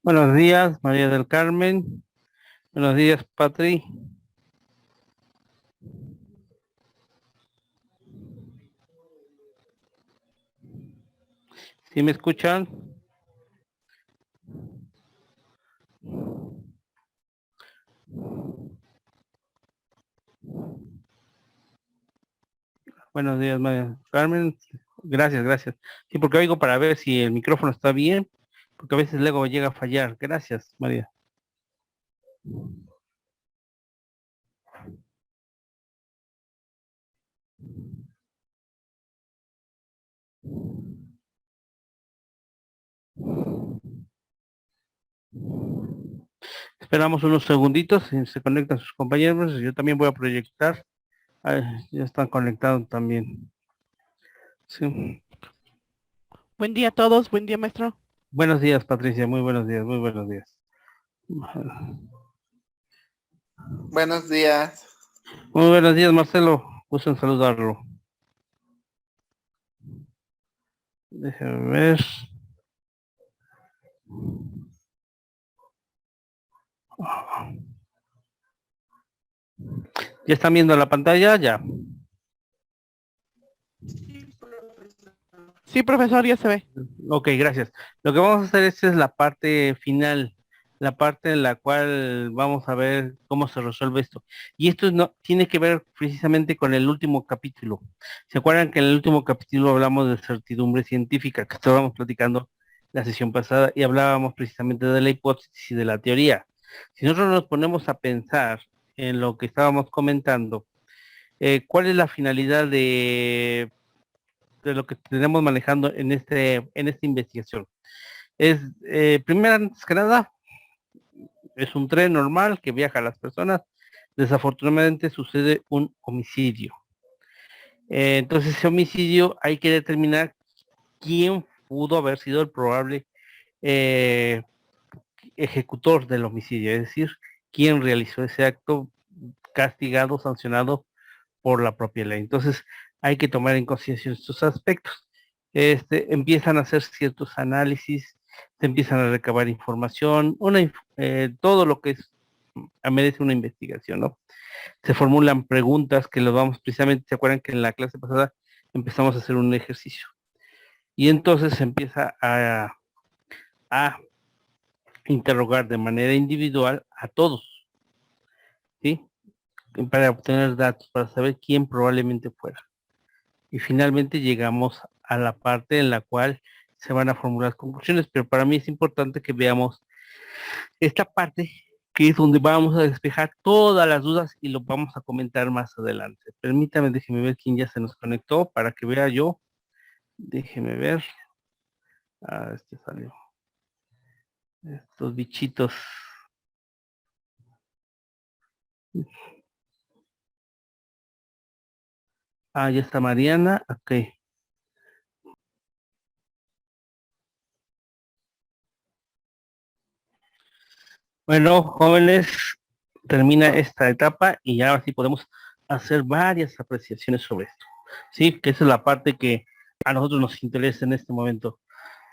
Buenos días, María del Carmen. Buenos días, Patri. ¿Sí me escuchan? Buenos días, María del Carmen. Gracias, gracias. Sí, porque oigo para ver si el micrófono está bien, porque a veces luego llega a fallar. Gracias, María. Esperamos unos segunditos, si se conectan sus compañeros. Yo también voy a proyectar. Ah, ya están conectados también. Sí. Buen día a todos, buen día maestro. Buenos días, Patricia. Muy buenos días, muy buenos días. Buenos días. Muy buenos días, Marcelo. Gusto en saludarlo. Déjame ver. ¿Ya están viendo la pantalla? Ya. Sí, profesor, ya se ve. Ok, gracias. Lo que vamos a hacer esta es la parte final, la parte en la cual vamos a ver cómo se resuelve esto. Y esto no tiene que ver precisamente con el último capítulo. ¿Se acuerdan que en el último capítulo hablamos de certidumbre científica, que estábamos platicando la sesión pasada y hablábamos precisamente de la hipótesis y de la teoría? Si nosotros nos ponemos a pensar en lo que estábamos comentando, ¿cuál es la finalidad de lo que tenemos manejando en esta investigación? Es, primero, antes que nada, es un tren normal que viaja a las personas. Desafortunadamente sucede un homicidio. Entonces, ese homicidio hay que determinar quién pudo haber sido el probable eh, ejecutor del homicidio, es decir, quién realizó ese acto castigado, sancionado por la propia ley. Entonces, hay que tomar en consideración estos aspectos. Empiezan a hacer ciertos análisis, se empiezan a recabar información, todo lo que merece una investigación, ¿no? Se formulan preguntas que los vamos, precisamente, ¿se acuerdan que en la clase pasada empezamos a hacer un ejercicio? Y entonces se empieza a interrogar de manera individual a todos, ¿sí? Para obtener datos, para saber quién probablemente fuera. Y finalmente llegamos a la parte en la cual se van a formular conclusiones, pero para mí es importante que veamos esta parte que es donde vamos a despejar todas las dudas y lo vamos a comentar más adelante. Permítame, déjeme ver quién ya se nos conectó para que vea yo. Déjeme ver. Ah, este salió. Estos bichitos. Ah, ya está Mariana. Ok. Bueno, jóvenes, termina esta etapa y ya así podemos hacer varias apreciaciones sobre esto. Sí, que esa es la parte que a nosotros nos interesa en este momento.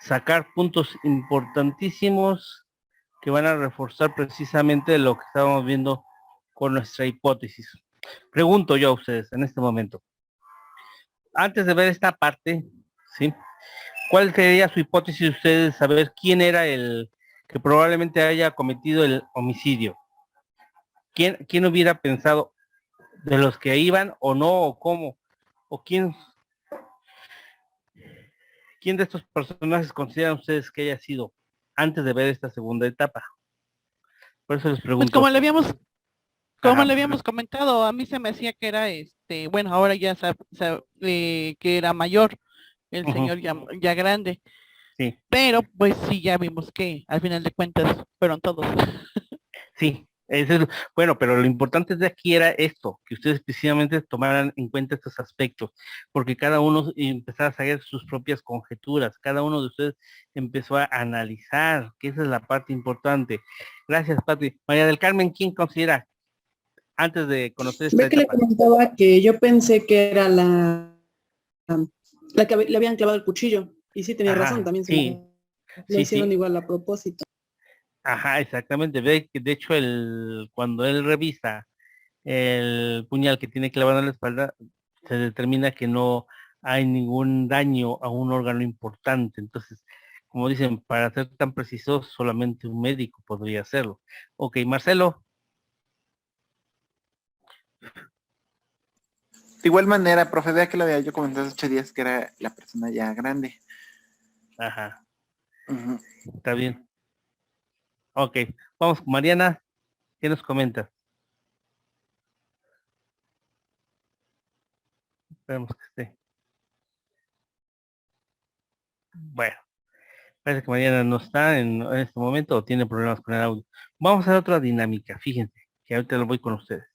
Sacar puntos importantísimos que van a reforzar precisamente lo que estábamos viendo con nuestra hipótesis. Pregunto yo a ustedes en este momento, antes de ver esta parte, ¿sí? ¿Cuál sería su hipótesis de ustedes saber quién era el que probablemente haya cometido el homicidio? ¿Quién hubiera pensado de los que iban o no, o cómo? ¿O quién de estos personajes consideran ustedes que haya sido antes de ver esta segunda etapa? Por eso les Pues pregunto. como Ajá, le habíamos comentado, a mí se me hacía que era bueno, ahora ya que era mayor, el uh-huh, señor ya grande, sí, pero pues sí, ya vimos que al final de cuentas fueron todos. sí. Bueno, pero lo importante de aquí era esto, que ustedes precisamente tomaran en cuenta estos aspectos, porque cada uno empezaba a sacar sus propias conjeturas, cada uno de ustedes empezó a analizar, que esa es la parte importante. Gracias, Pati. María del Carmen, ¿quién considera antes de conocer esta Ve que le etapa? comentaba que yo pensé que era la que le habían clavado el cuchillo. Y sí tenía razón, Ajá, también se sí, lo sí, hicieron sí. igual a propósito. Ajá, exactamente. Ve que de hecho cuando él revisa el puñal que tiene clavado en la espalda, se determina que no hay ningún daño a un órgano importante. Entonces, como dicen, para ser tan preciso, solamente un médico podría hacerlo. Ok, Marcelo. De igual manera, profe, vea que lo había yo comentado hace 8 días que era la persona ya grande. Ajá, Ujú. está bien. Ok, vamos con Mariana. ¿Qué nos comentas? Esperemos que esté. Bueno, parece que Mariana no está en este momento o tiene problemas con el audio. Vamos a hacer otra dinámica. Fíjense que ahorita lo voy con ustedes.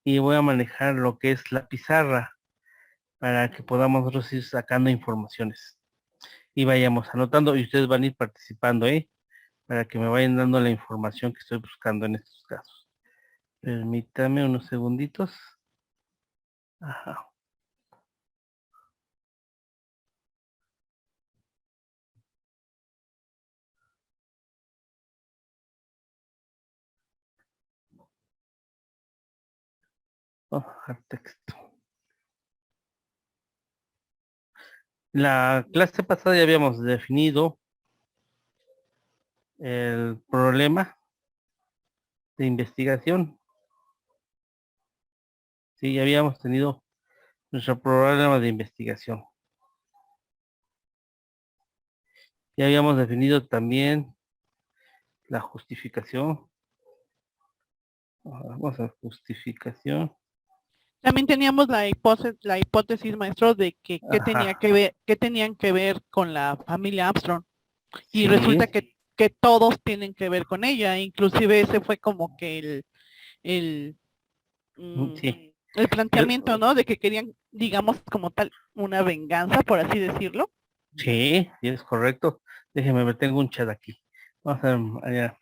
Y voy a manejar lo que es la pizarra para que podamos nosotros ir sacando informaciones y vayamos anotando y ustedes van a ir participando, para que me vayan dando la información que estoy buscando en estos casos. Permítame unos segunditos. Ajá. Vamos a bajar texto. La clase pasada ya habíamos definido el problema de investigación. Sí, ya habíamos tenido nuestro problema de investigación. Ya habíamos definido también la justificación. Vamos a justificación. También teníamos la hipótesis, maestro, de que qué tenía Ajá. que ver, qué tenían que ver con la familia Armstrong. Y Sí, resulta que todos tienen que ver con ella. Inclusive ese fue como que el, sí. el planteamiento, ¿no? De que querían, digamos, como tal, una venganza, por así decirlo. Sí, sí, es correcto. Déjeme ver, tengo un chat aquí. Vamos a ver, María.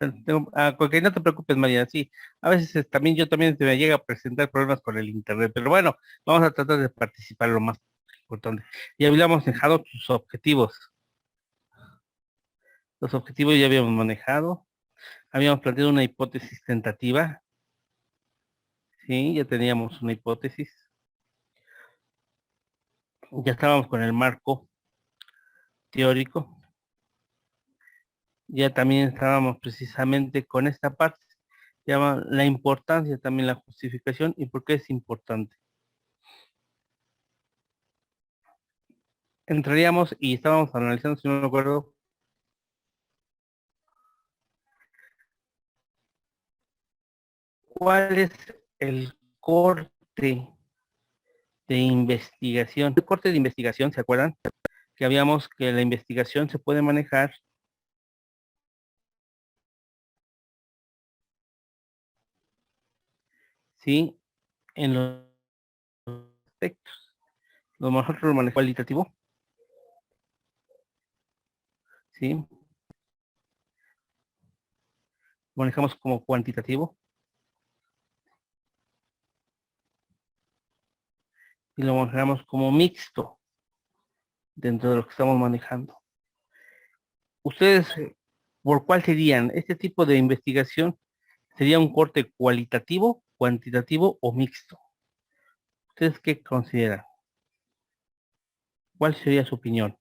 Porque no te preocupes, María, sí. A veces también yo también se me llega a presentar problemas con el internet, pero bueno, vamos a tratar de participar lo más importante. Y habíamos manejado sus objetivos. Los objetivos ya habíamos manejado. Habíamos planteado una hipótesis tentativa. Sí, ya teníamos una hipótesis. Ya estábamos con el marco teórico. Ya también estábamos precisamente con esta parte, se llama la importancia también la justificación y por qué es importante. Entraríamos y estábamos analizando, si no me acuerdo, cuál es el corte de investigación. El corte de investigación, ¿se acuerdan? Que habíamos que la investigación se puede manejar, ¿sí? En los aspectos. Nosotros lo manejamos cualitativo, ¿sí? Lo manejamos como cuantitativo y lo manejamos como mixto dentro de lo que estamos manejando. Ustedes, ¿por cuál serían? Este tipo de investigación sería un corte cualitativo, cuantitativo o mixto. ¿Ustedes qué consideran? ¿Cuál sería su opinión?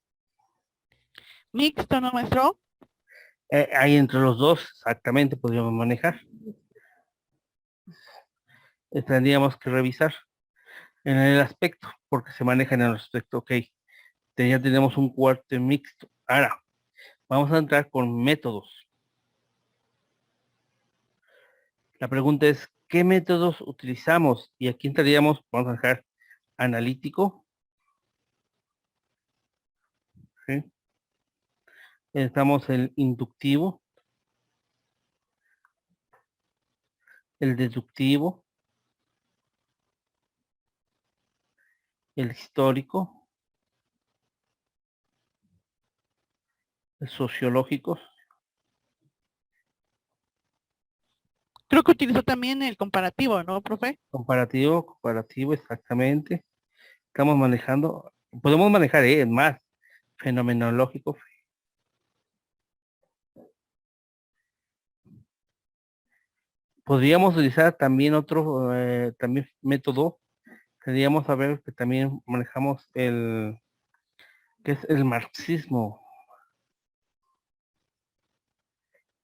Mixto, ¿no, maestro? Ahí entre los dos exactamente podríamos manejar. Tendríamos que revisar en el aspecto, porque se maneja en el aspecto, ok, ya tenemos un corte mixto. Ahora, vamos a entrar con métodos. La pregunta es, ¿qué métodos utilizamos? Y aquí entraríamos, vamos a dejar analítico, ¿sí? Estamos el inductivo, el deductivo, el histórico, el sociológico, Creo que utilizó también el comparativo, ¿no, profe? comparativo, exactamente. Estamos manejando, podemos manejar, más, fenomenológico, Podríamos utilizar también otro también método. Tendríamos saber que también manejamos que es el marxismo.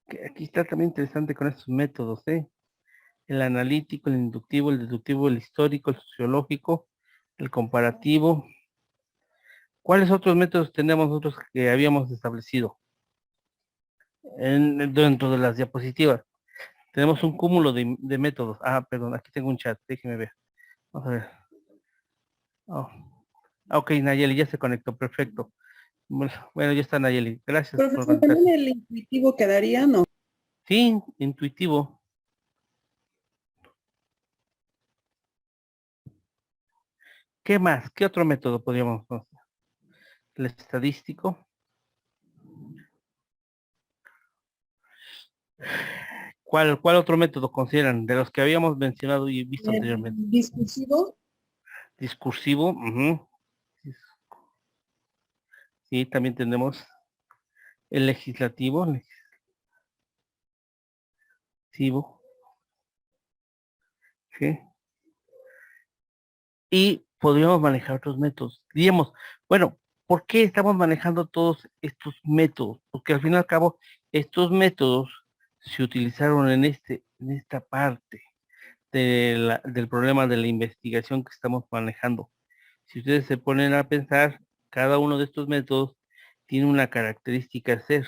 Que aquí está también interesante con estos métodos, ¿eh? El analítico, el inductivo, el deductivo, el histórico, el sociológico, el comparativo. ¿Cuáles otros métodos tenemos nosotros que habíamos establecido dentro de las diapositivas? Tenemos un cúmulo de métodos. Ah, perdón, aquí tengo un chat, déjeme ver. Vamos a ver. Oh. Ok, Nayeli ya se conectó, perfecto. Bueno, ya está Nayeli. Gracias por Profesor, conectarse. también el intuitivo quedaría, ¿no? Sí, intuitivo. ¿Qué más? ¿Qué otro método podríamos conocer? El estadístico. ¿Cuál otro método consideran de los que habíamos mencionado y visto El anteriormente? discursivo, Discursivo. Ujú. Sí, también tenemos el legislativo. Legislativo. Sí. Y podríamos manejar otros métodos. Diríamos, bueno, ¿por qué estamos manejando todos estos métodos? Porque al fin y al cabo, estos métodos se utilizaron en esta parte del problema de la investigación que estamos manejando. Si ustedes se ponen a pensar, cada uno de estos métodos tiene una característica a ser.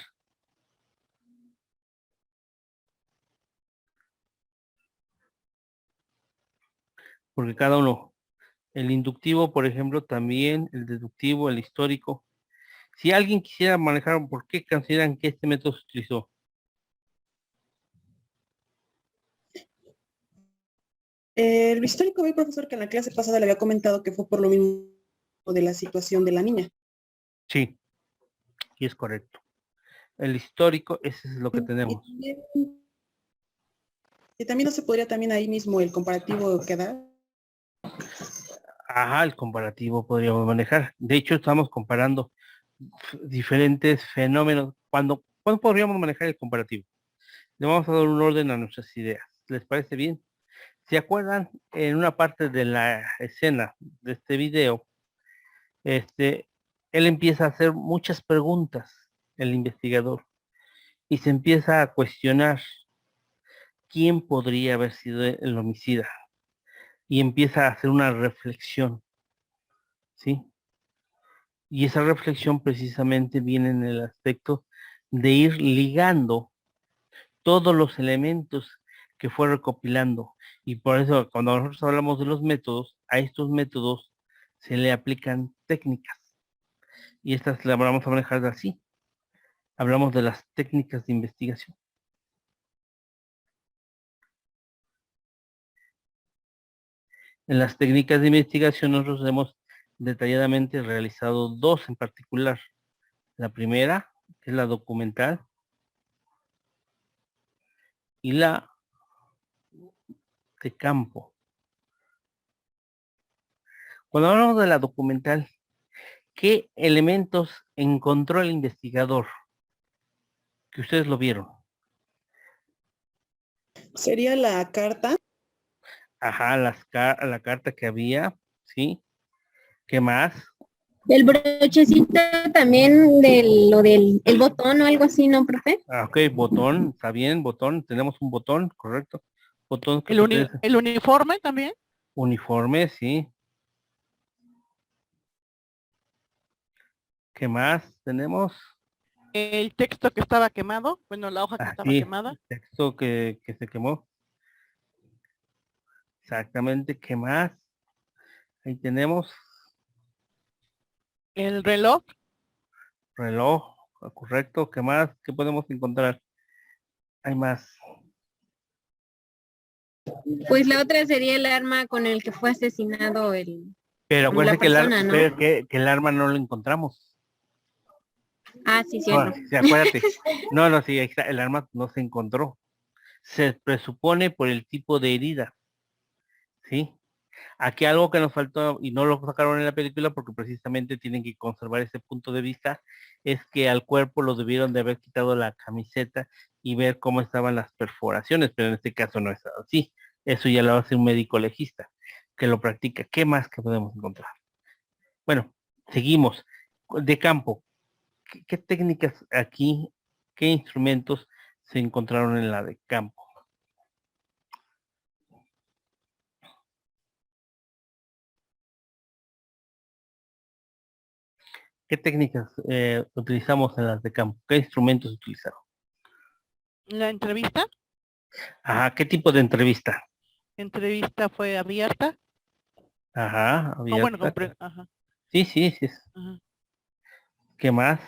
Porque cada uno, el inductivo, por ejemplo, también, el deductivo, el histórico. Si alguien quisiera manejar, ¿por qué consideran que este método se utilizó? el histórico, vi, profesor, que en la clase pasada le había comentado que fue por lo mismo de la situación de la niña. Sí, y es correcto. El histórico, ese es lo que Y tenemos. también, y también no se podría también ahí mismo el comparativo quedar. Ajá, el comparativo podríamos manejar. De hecho, estamos comparando diferentes fenómenos. ¿Cuándo podríamos manejar el comparativo? Le vamos a dar un orden a nuestras ideas. ¿Les parece bien? ¿Se acuerdan? En una parte de la escena de este video, él empieza a hacer muchas preguntas, el investigador, y se empieza a cuestionar quién podría haber sido el homicida, y empieza a hacer una reflexión, ¿sí? Y esa reflexión precisamente viene en el aspecto de ir ligando todos los elementos que fue recopilando. Y por eso cuando nosotros hablamos de los métodos, a estos métodos se le aplican técnicas. Y estas las vamos a manejar así. Hablamos de las técnicas de investigación. En las técnicas de investigación nosotros hemos detalladamente realizado dos en particular. La primera, que es la documental, y la de campo. Cuando hablamos de la documental, ¿qué elementos encontró el investigador? Que ustedes lo vieron. Sería la carta, Ajá, la carta que había, ¿sí? ¿Qué más? El brochecito también de lo del el botón o algo así, ¿no, profe? Ah, ok, botón, está bien, botón, tenemos un botón, correcto. Botón que pertenece El uniforme también. uniforme, sí. ¿Qué más tenemos? El texto que estaba quemado. Bueno, la hoja que Ah, estaba sí, quemada. el texto que se quemó. Exactamente, ¿qué más? Ahí tenemos El reloj. reloj, correcto, ¿qué más? ¿Qué podemos encontrar? Hay más. Pues la otra sería el arma con el que fue asesinado Pero la acuérdense persona, ¿no? que el arma no lo encontramos. Ah, sí, No, cierto. sí, acuérdate. No, sí, el arma no se encontró. Se presupone por el tipo de herida, ¿sí? Aquí algo que nos faltó y no lo sacaron en la película porque precisamente tienen que conservar ese punto de vista, es que al cuerpo lo debieron de haber quitado la camiseta y ver cómo estaban las perforaciones, pero en este caso no es así. Eso ya lo hace un médico legista que lo practica. ¿Qué más que podemos encontrar? Bueno, seguimos. De campo, ¿qué técnicas aquí, qué instrumentos se encontraron en la de campo? ¿Qué técnicas utilizamos en las de campo? ¿Qué instrumentos utilizaron? La Ajá, ¿qué tipo de entrevista? entrevista fue abierta. Ajá, Oh, bueno, abierta. ajá, Sí, sí, sí. ajá. ¿Qué más?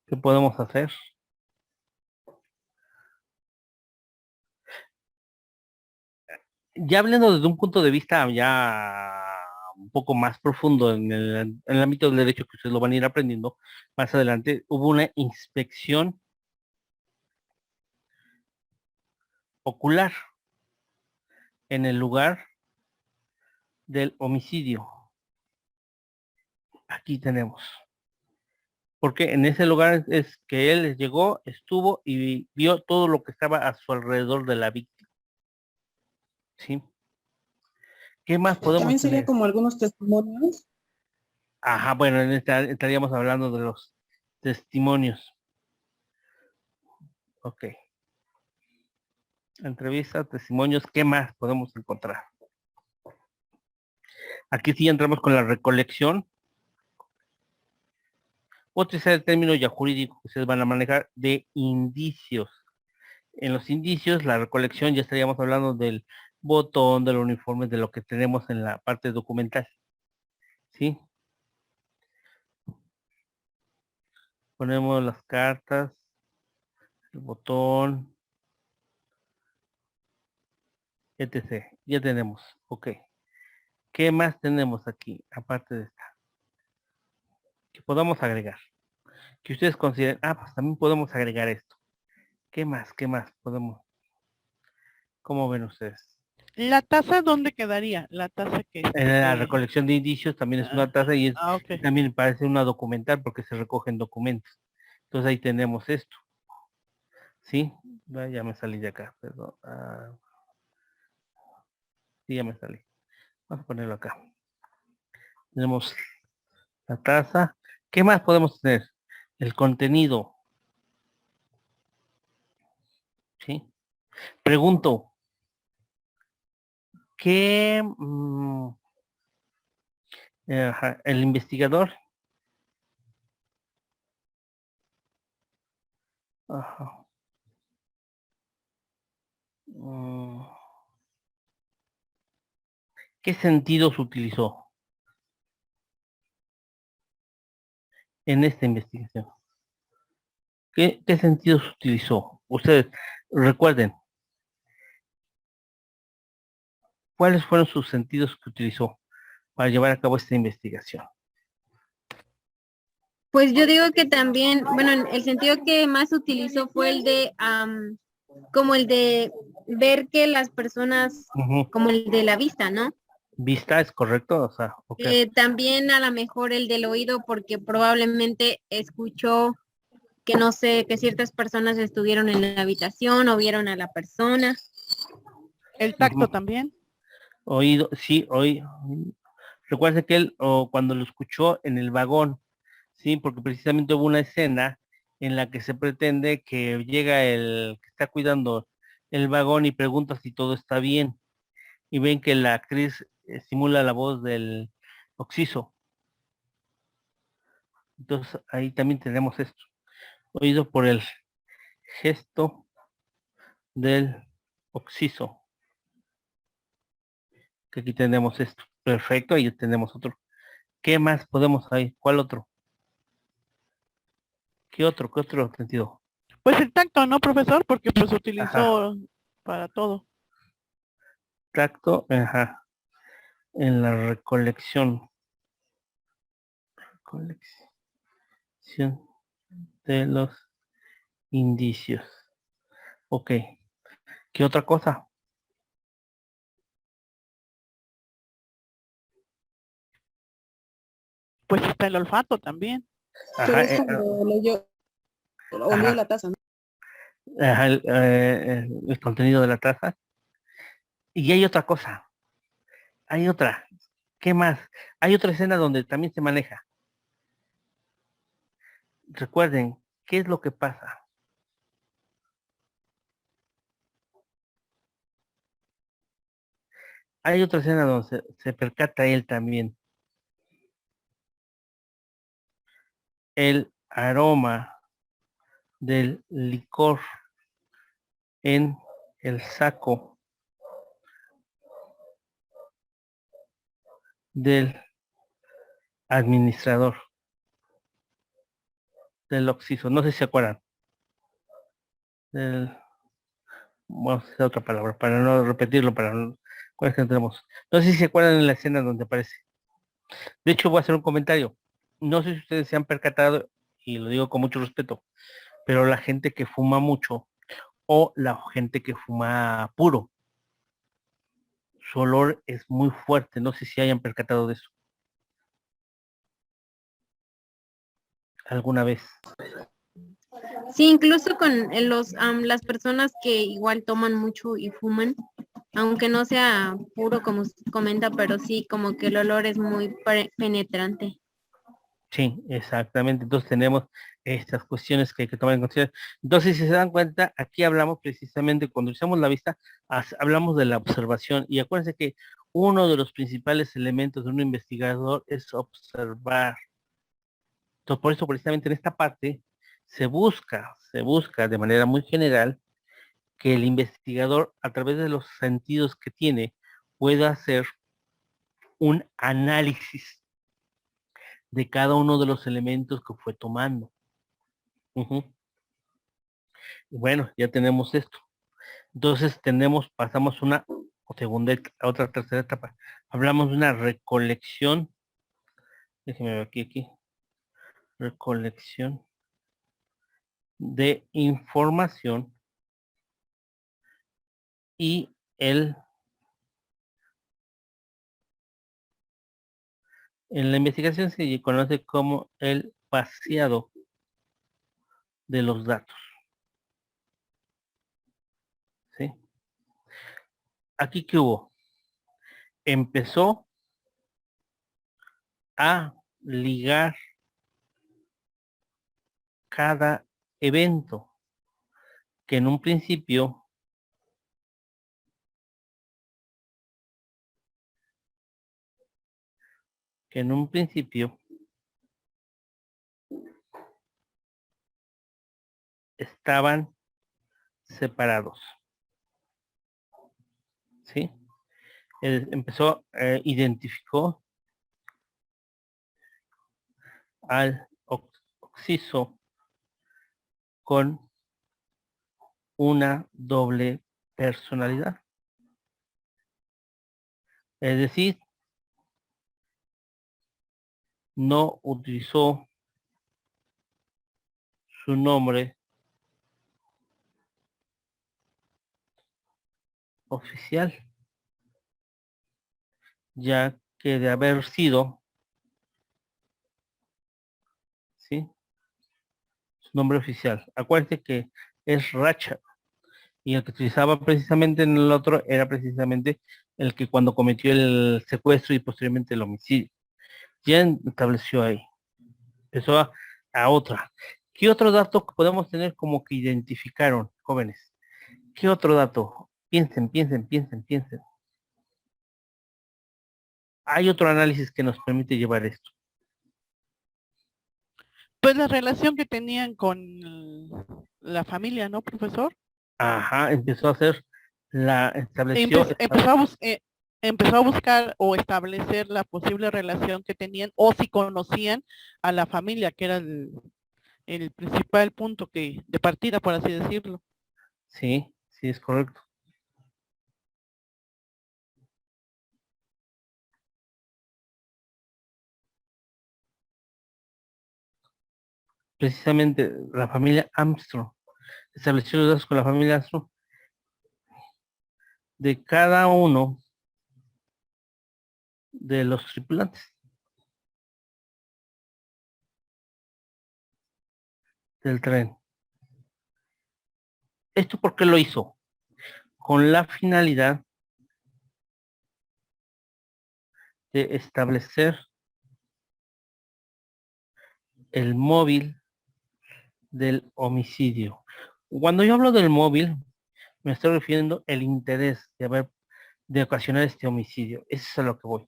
¿Qué podemos hacer? Ya hablando desde un punto de vista ya un poco más profundo en el ámbito del derecho que ustedes lo van a ir aprendiendo más adelante, hubo una inspección ocular en el lugar del homicidio. Aquí tenemos. Porque en ese lugar es que él llegó, estuvo y vio todo lo que estaba a su alrededor de la víctima. ¿Sí? ¿Qué más podemos También sería tener? como algunos testimonios. Ajá, bueno, en esta estaríamos hablando de los testimonios. Ok. Entrevistas, testimonios, ¿qué más podemos encontrar? Aquí sí entramos con la recolección. Otro es el término ya jurídico que ustedes van a manejar de indicios. En los indicios, la recolección ya estaríamos hablando del botón, del uniforme, de lo que tenemos en la parte documental. ¿Sí? Ponemos las cartas, el botón, etc. Ya tenemos. Ok. ¿Qué más tenemos aquí, aparte de esta? Que podamos agregar. Que ustedes consideren, pues también podemos agregar esto. ¿Qué más? ¿Qué más podemos? ¿Cómo ven ustedes? ¿La taza dónde quedaría? La taza que En la que- recolección de indicios también es una tasa ok. y también parece una documental porque se recogen documentos. Entonces ahí tenemos esto. ¿Sí? Ya me salí de acá, perdón. Sí, ya me salí. Vamos a ponerlo acá. Tenemos la taza. ¿Qué más podemos tener? El contenido. ¿Sí? Pregunto, ¿qué el investigador? Ajá, mm, ¿qué sentidos utilizó en esta investigación? ¿Qué sentidos utilizó? Ustedes recuerden, ¿cuáles fueron sus sentidos que utilizó para llevar a cabo esta investigación? Pues yo digo que también, bueno, el sentido que más utilizó fue el de, como el de ver que las personas, Ujú. como el de la vista, ¿no? ¿Vista es correcto? O sea, ok. También a lo mejor el del oído, porque probablemente escuchó que no sé, que ciertas personas estuvieron en la habitación o vieron a la persona. El tacto Ujú. también. Oído, sí, oí. Recuerda que él, cuando lo escuchó en el vagón, sí, porque precisamente hubo una escena en la que se pretende que llega el que está cuidando el vagón y pregunta si todo está bien. Y ven que la actriz simula la voz del Oxiso. Entonces ahí también tenemos esto. Oído por el gesto del Oxiso. Que aquí tenemos esto. Perfecto, ahí tenemos otro. ¿Qué más podemos ahí? ¿Cuál otro? ¿Qué otro? ¿Qué otro sentido? Pues el tacto, ¿no, profesor? Porque pues Ajá. utilizó para todo. Tacto, ajá. En la recolección. Recolección de los indicios. Ok. ¿Qué otra cosa? pues está el olfato también. Pero Ajá, es cuando leyó, olió ajá, la taza, ¿no? ajá, el contenido de la taza. Y hay otra cosa, hay otra. ¿Qué más? Hay otra escena donde también se maneja. Recuerden, ¿qué es lo que pasa? Hay otra escena donde se percata él también. El aroma del licor en el saco del administrador del Oxiso. No sé si se acuerdan. Del, vamos a hacer otra palabra para no repetirlo, para no, ¿cuál es que tenemos? No sé si se acuerdan en la escena donde aparece. De hecho, voy a hacer un comentario. No sé si ustedes se han percatado, y lo digo con mucho respeto, pero la gente que fuma mucho o la gente que fuma puro, su olor es muy fuerte. No sé si hayan percatado de eso alguna vez. Sí, incluso con las personas que igual toman mucho y fuman, aunque no sea puro como usted comenta, pero sí como que el olor es muy penetrante. Sí, exactamente. Entonces tenemos estas cuestiones que hay que tomar en consideración. Entonces, si se dan cuenta, aquí hablamos precisamente, cuando usamos la vista, hablamos de la observación. Y acuérdense que uno de los principales elementos de un investigador es observar. Entonces, por eso precisamente en esta parte se busca de manera muy general que el investigador, a través de los sentidos que tiene, pueda hacer un análisis de cada uno de los elementos que fue tomando. Ujú. Bueno, ya tenemos esto. Entonces pasamos una o segunda, a otra tercera etapa. Hablamos de una recolección. Déjeme ver aquí. Recolección de información y en la investigación se conoce como el vaciado de los datos. ¿Sí? Aquí que hubo, empezó a ligar cada evento que en un principio estaban separados. ¿Sí? Empezó, identificó al oxiso con una doble personalidad. Es decir, no utilizó su nombre oficial, ya que de haber sido, ¿sí? Su nombre oficial. Acuérdense que es Racha, y el que utilizaba precisamente en el otro era precisamente el que cuando cometió el secuestro y posteriormente el homicidio. Ya estableció ahí. Empezó a otra. ¿Qué otro dato podemos tener como que identificaron, jóvenes? ¿Qué otro dato? Piensen. Hay otro análisis que nos permite llevar esto. Pues la relación que tenían con la familia, ¿no, profesor? Ajá, empezó a hacer estableció, Empezó a buscar o establecer la posible relación que tenían o si conocían a la familia, que era el principal punto de partida, por así decirlo. sí, sí es correcto. Precisamente la familia Armstrong estableció los datos con la familia Armstrong de cada uno de los tripulantes. del tren. ¿Esto por qué lo hizo? Con la finalidad de establecer el móvil del homicidio. Cuando yo hablo del móvil, me estoy refiriendo al interés de ocasionar este homicidio. Eso es a lo que voy.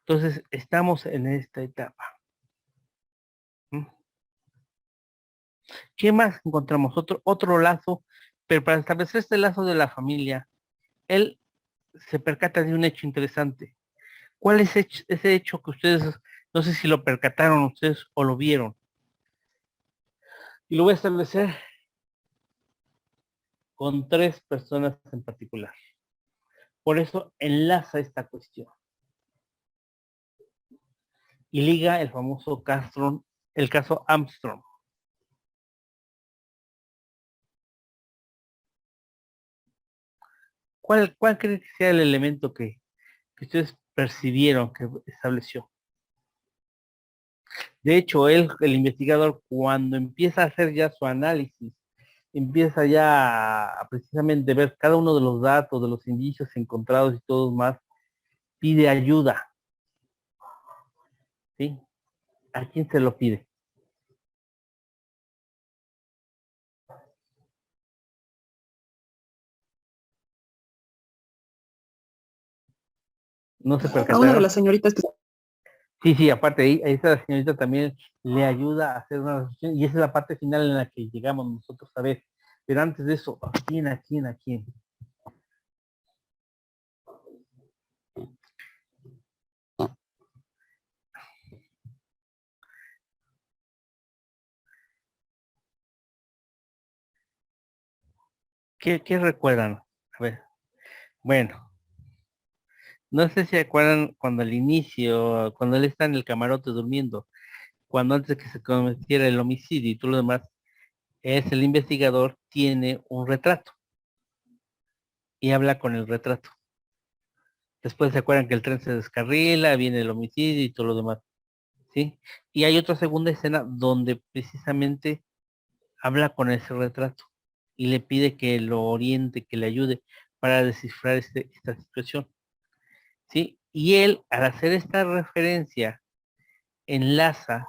Entonces, estamos en esta etapa. ¿Mm? ¿Qué más encontramos? Otro lazo, pero para establecer este lazo de la familia, él se percata de un hecho interesante. ¿Cuál es ese hecho que ustedes, no sé si lo percataron ustedes o lo vieron? Y lo voy a establecer con 3 personas en particular. Por eso enlaza esta cuestión. Y liga el famoso el caso Armstrong. ¿Cuál cree que sea el elemento que ustedes percibieron que estableció? De hecho, el investigador, cuando empieza a hacer ya su análisis, empieza ya a precisamente ver cada uno de los datos, de los indicios encontrados y todo más, pide ayuda. ¿Sí? ¿A quién se lo pide? No se A una de percataron. las señoritas que... Sí, aparte ahí esa señorita también le ayuda a hacer una resolución y esa es la parte final en la que llegamos nosotros a ver. Pero antes de eso, ¿a quién? ¿Qué recuerdan? A ver, bueno, no sé si recuerdan cuando al inicio, cuando él está en el camarote durmiendo, cuando antes de que se cometiera el homicidio y todo lo demás, es el investigador, tiene un retrato y habla con el retrato. Después se acuerdan que el tren se descarrila, viene el homicidio y todo lo demás, ¿sí? Y hay otra segunda escena donde precisamente habla con ese retrato y le pide que lo oriente, que le ayude para descifrar esta situación, ¿sí? Y él, al hacer esta referencia, enlaza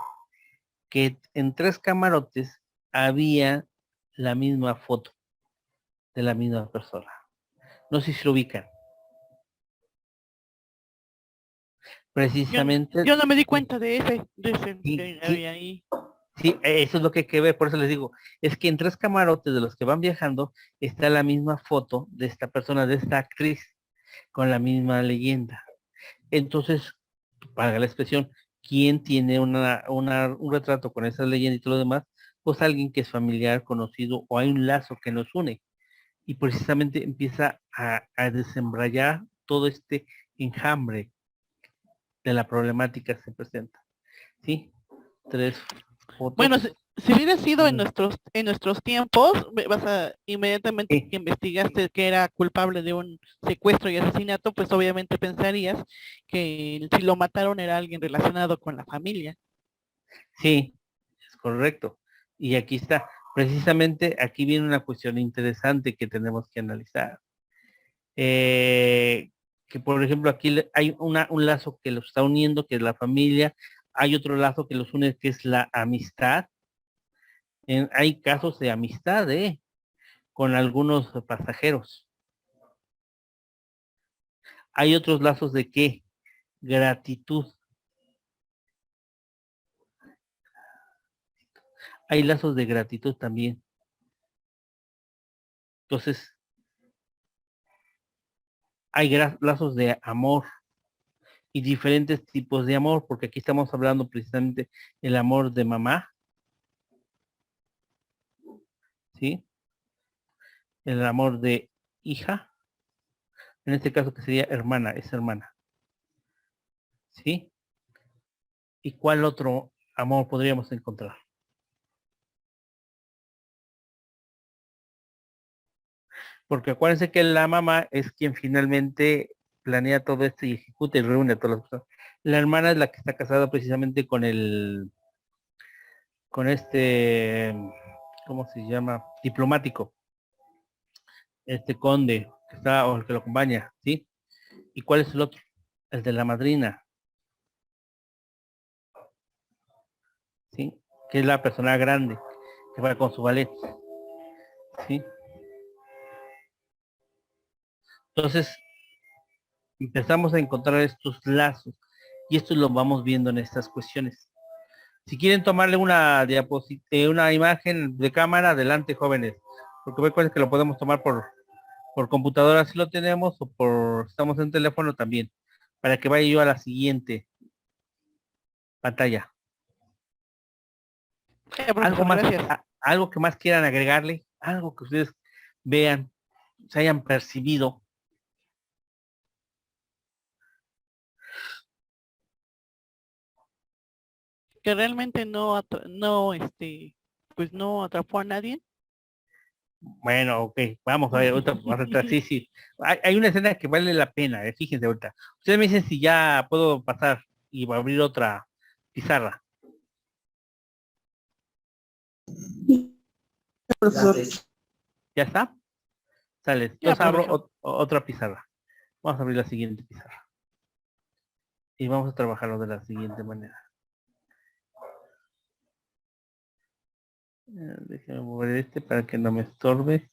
que en 3 camarotes había la misma foto de la misma persona. No sé si lo ubican. Precisamente. Yo no me di cuenta de ese Sí, que había ahí. sí, eso es lo que hay que ver, por eso les digo, es que en 3 camarotes de los que van viajando está la misma foto de esta persona, de esta actriz, con la misma leyenda. Entonces, para la expresión, ¿quién tiene un retrato con esa leyenda y todo lo demás? Pues alguien que es familiar, conocido, o hay un lazo que nos une. Y precisamente empieza a desembrayar todo este enjambre de la problemática que se presenta. ¿Sí? 3 Bueno, fotos. si hubiera sido Mm. en nuestros tiempos, vas a inmediatamente Sí, que investigaste que era culpable de un secuestro y asesinato, pues obviamente pensarías que si lo mataron era alguien relacionado con la familia. sí, es correcto. Y aquí está. Precisamente aquí viene una cuestión interesante que tenemos que analizar. Que por ejemplo aquí hay un lazo que los está uniendo, que es la familia. Hay otro lazo que los une, que es la amistad. Hay casos de amistad, con algunos pasajeros. Hay otros lazos de qué? Gratitud. Hay lazos de gratitud también. Entonces, hay lazos de amor y diferentes tipos de amor, porque aquí estamos hablando precisamente el amor de mamá, ¿sí? El amor de hija, en este caso que sería hermana, es hermana, ¿sí? ¿Y cuál otro amor podríamos encontrar? Porque acuérdense que la mamá es quien finalmente planea todo esto y ejecuta y reúne a todas las personas. La hermana es la que está casada precisamente con con este ¿cómo se llama? Diplomático, este conde que está o el que lo acompaña, ¿sí? ¿Y cuál es el otro? El de la madrina, ¿sí? Que es la persona grande que va con su ballet, ¿sí? Entonces empezamos a encontrar estos lazos y esto lo vamos viendo en estas cuestiones. Si quieren tomarle una diapositiva, una imagen de cámara, adelante, jóvenes, porque recuerden que lo podemos tomar por computadora si lo tenemos o por estamos en teléfono también, para que vaya yo a la siguiente pantalla. Algo Profesor, más, gracias. algo que más quieran agregarle, algo que ustedes vean, se hayan percibido. Que realmente no, pues no atrapó a nadie. Bueno, ok, vamos a ver, ahorita vamos atrás. Sí, sí. Hay una escena que vale la pena, fíjense ahorita. Ustedes me dicen si ya puedo pasar y va a abrir otra pizarra. Profesor. ¿Ya está? Sale. Ya, Entonces abro profesor. otra pizarra. Vamos a abrir la siguiente pizarra. Y vamos a trabajarlo de la siguiente manera. Déjame mover este para que no me estorbe.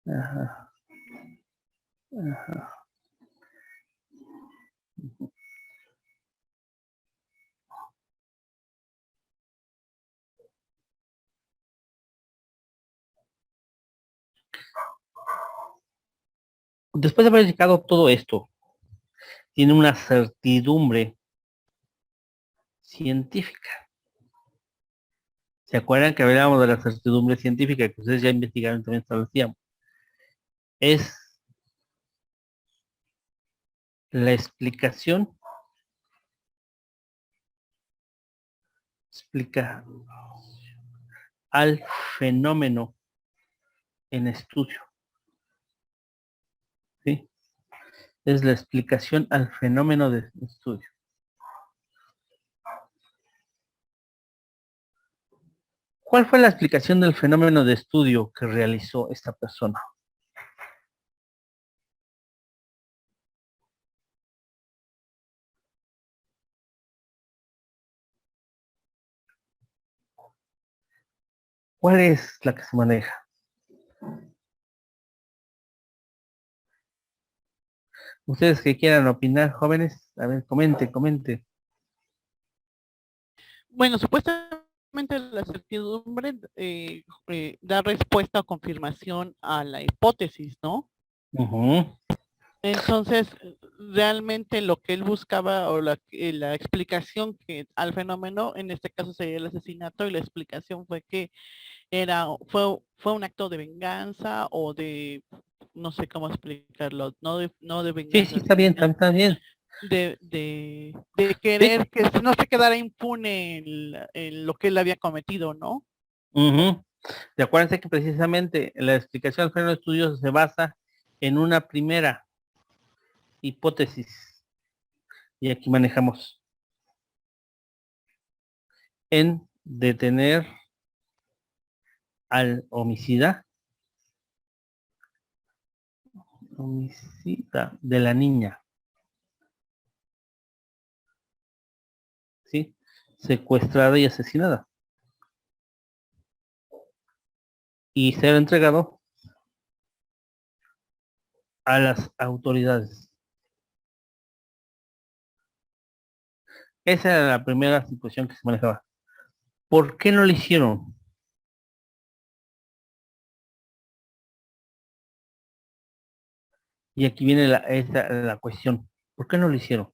Ajá. Ajá. Después de haber llegado todo esto, tiene una certidumbre científica. ¿Se acuerdan que hablábamos de la certidumbre científica que ustedes ya investigaron y también establecíamos? Es la explicación, explica al fenómeno en estudio. ¿Sí? Es la explicación al fenómeno de estudio. ¿Cuál fue la explicación del fenómeno de estudio que realizó esta persona? ¿Cuál es la que se maneja? Ustedes que quieran opinar, jóvenes, a ver, comente. Bueno, supuestamente la certidumbre da respuesta o confirmación a la hipótesis, ¿no? Ujú. Entonces, realmente lo que él buscaba o la explicación que al fenómeno, en este caso sería el asesinato, y la explicación fue que fue un acto de venganza o de, no sé cómo explicarlo, no de Sí, sí, venganza, está bien, está bien. de Sí. querer que no se quedara impune lo que él había cometido, ¿no? Ujú. Y acuérdense que precisamente la explicación del fenómeno de estudio se basa en una primera hipótesis. Y aquí manejamos en detener al homicida de la niña, ¿sí? Secuestrada y asesinada. Y ser entregado a las autoridades. Esa era la primera situación que se manejaba. ¿Por qué no lo hicieron? Y aquí viene la cuestión. ¿Por qué no lo hicieron?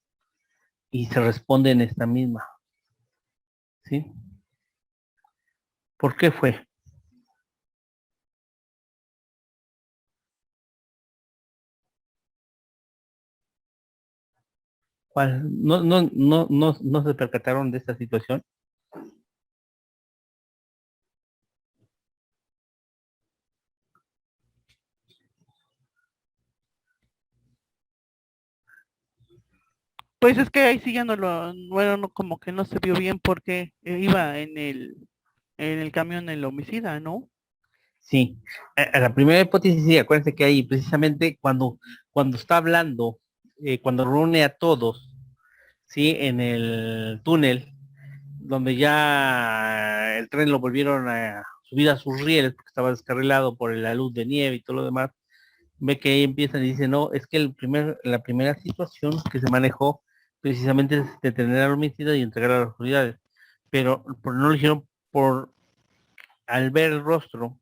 Y se responde en esta misma. ¿Sí? ¿Por qué fue? ¿Cuál? No se percataron de esta situación. Pues es que ahí sí ya no bueno, como que no se vio bien porque iba en el camión el homicida, ¿no? Sí. La primera hipótesis, sí, acuérdense que ahí precisamente cuando está hablando, cuando reúne a todos, sí, en el túnel, donde ya el tren lo volvieron a subir a sus rieles porque estaba descarrilado por la luz de nieve y todo lo demás, ve que ahí empiezan y dicen, no, es que la primera situación que se manejó precisamente es detener al homicida y entregar a las autoridades, pero no lo hicieron por, al ver el rostro,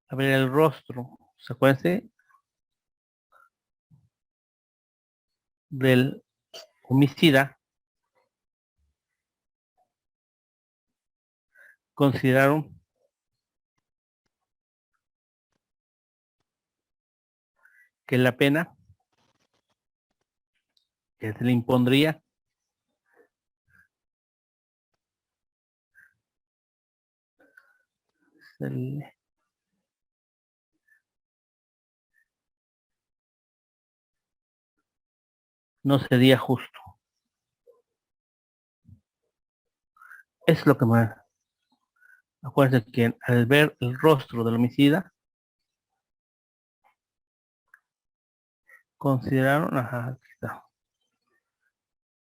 a ver el rostro, ¿se acuerdan del homicida? Consideraron que la pena que se le impondría no sería justo. Es lo que me acuérdense que al ver el rostro del homicida, consideraron, aquí está,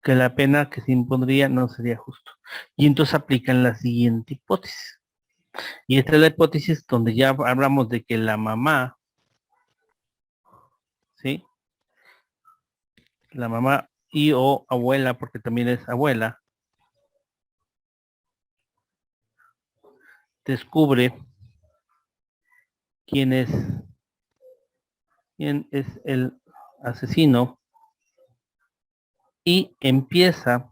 que la pena que se impondría no sería justo. Y entonces aplican la siguiente hipótesis. Y esta es la hipótesis donde ya hablamos de que la mamá, ¿sí? La mamá y o abuela, porque también es abuela, descubre quién es el asesino y empieza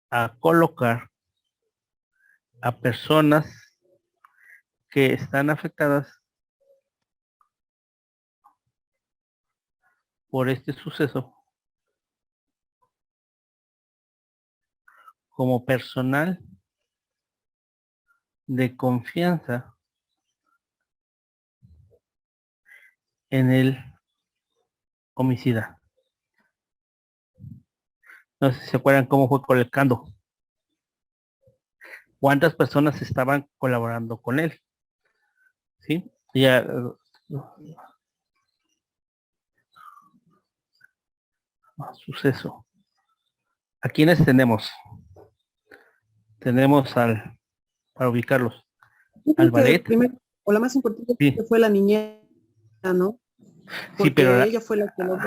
a colocar a personas que están afectadas por este suceso como personal de confianza en el homicida. No sé si se acuerdan cómo fue colocando. ¿Cuántas personas estaban colaborando con él? ¿Sí? Ya, suceso. ¿A quiénes tenemos? Tenemos para ubicarlos, Yo al creo que ballet. primero, o la más importante Sí, fue la niñera, ¿no? sí, Porque ella fue la que lo...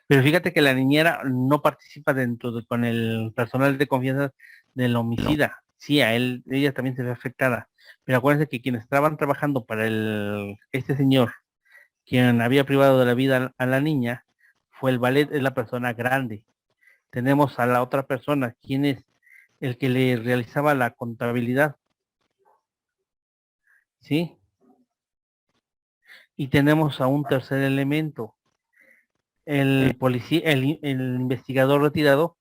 pero fíjate que la niñera no participa con el personal de confianza del homicida. Sí, ella también se ve afectada. Pero acuérdense que quienes estaban trabajando para este señor, quien había privado de la vida a la niña, fue el ballet, es la persona grande. Tenemos a la otra persona, quien es el que le realizaba la contabilidad. ¿Sí? Y tenemos a un tercer elemento, el policía, el investigador retirado,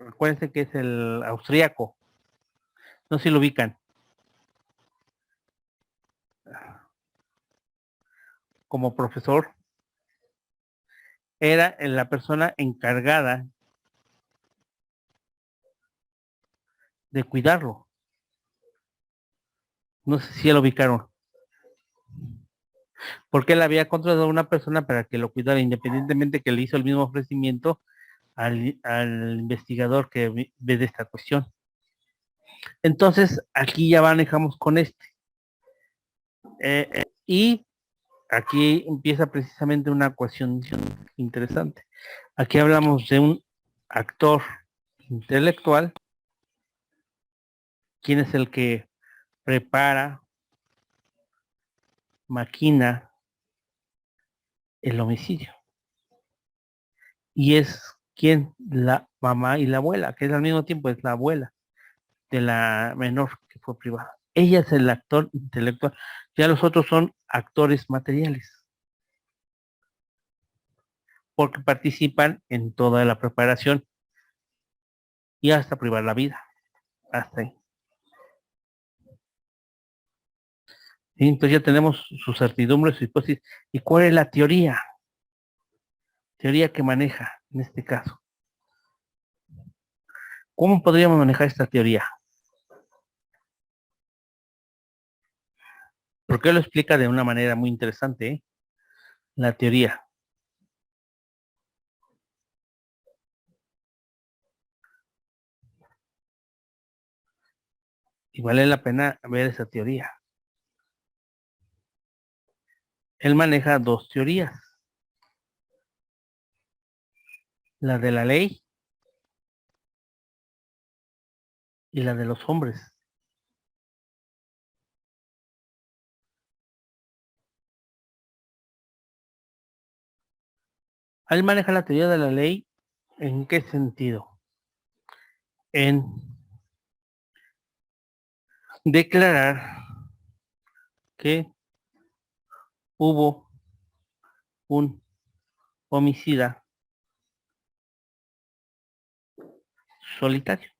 acuérdense que es el austríaco, no sé si lo ubican, como profesor, era la persona encargada de cuidarlo. No sé si ya lo ubicaron, porque él había contratado a una persona para que lo cuidara, independientemente que le hizo el mismo ofrecimiento al investigador que ve de esta cuestión. Entonces, aquí ya manejamos con este. Y aquí empieza precisamente una cuestión interesante. Aquí hablamos de un actor intelectual, quien es el que prepara, maquina el homicidio. Y es quien la mamá y la abuela, que es al mismo tiempo es la abuela de la menor que fue privada. Ella es el actor intelectual. Ya los otros son actores materiales, porque participan en toda la preparación y hasta privar la vida. Hasta ahí. ¿Sí? Entonces ya tenemos su certidumbre, su hipótesis. ¿Y cuál es la teoría? Teoría que maneja en este caso. ¿Cómo podríamos manejar esta teoría? Porque lo explica de una manera muy interesante, ¿eh? La teoría. Y vale la pena ver esa teoría. Él maneja dos teorías. La de la ley y la de los hombres. Él maneja la teoría de la ley, ¿en qué sentido? En declarar que hubo un homicida solitario,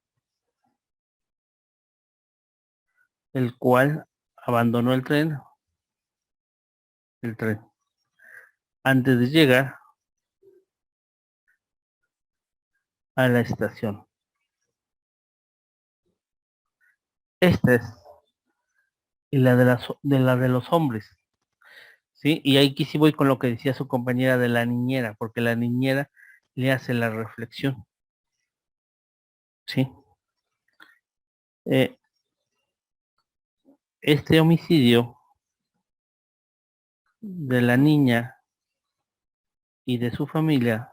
el cual abandonó el tren, antes de llegar a la estación. Esta es y la de los hombres, ¿sí? Y aquí sí voy con lo que decía su compañera de la niñera, porque la niñera le hace la reflexión, ¿sí? Eh, este homicidio de la niña y de su familia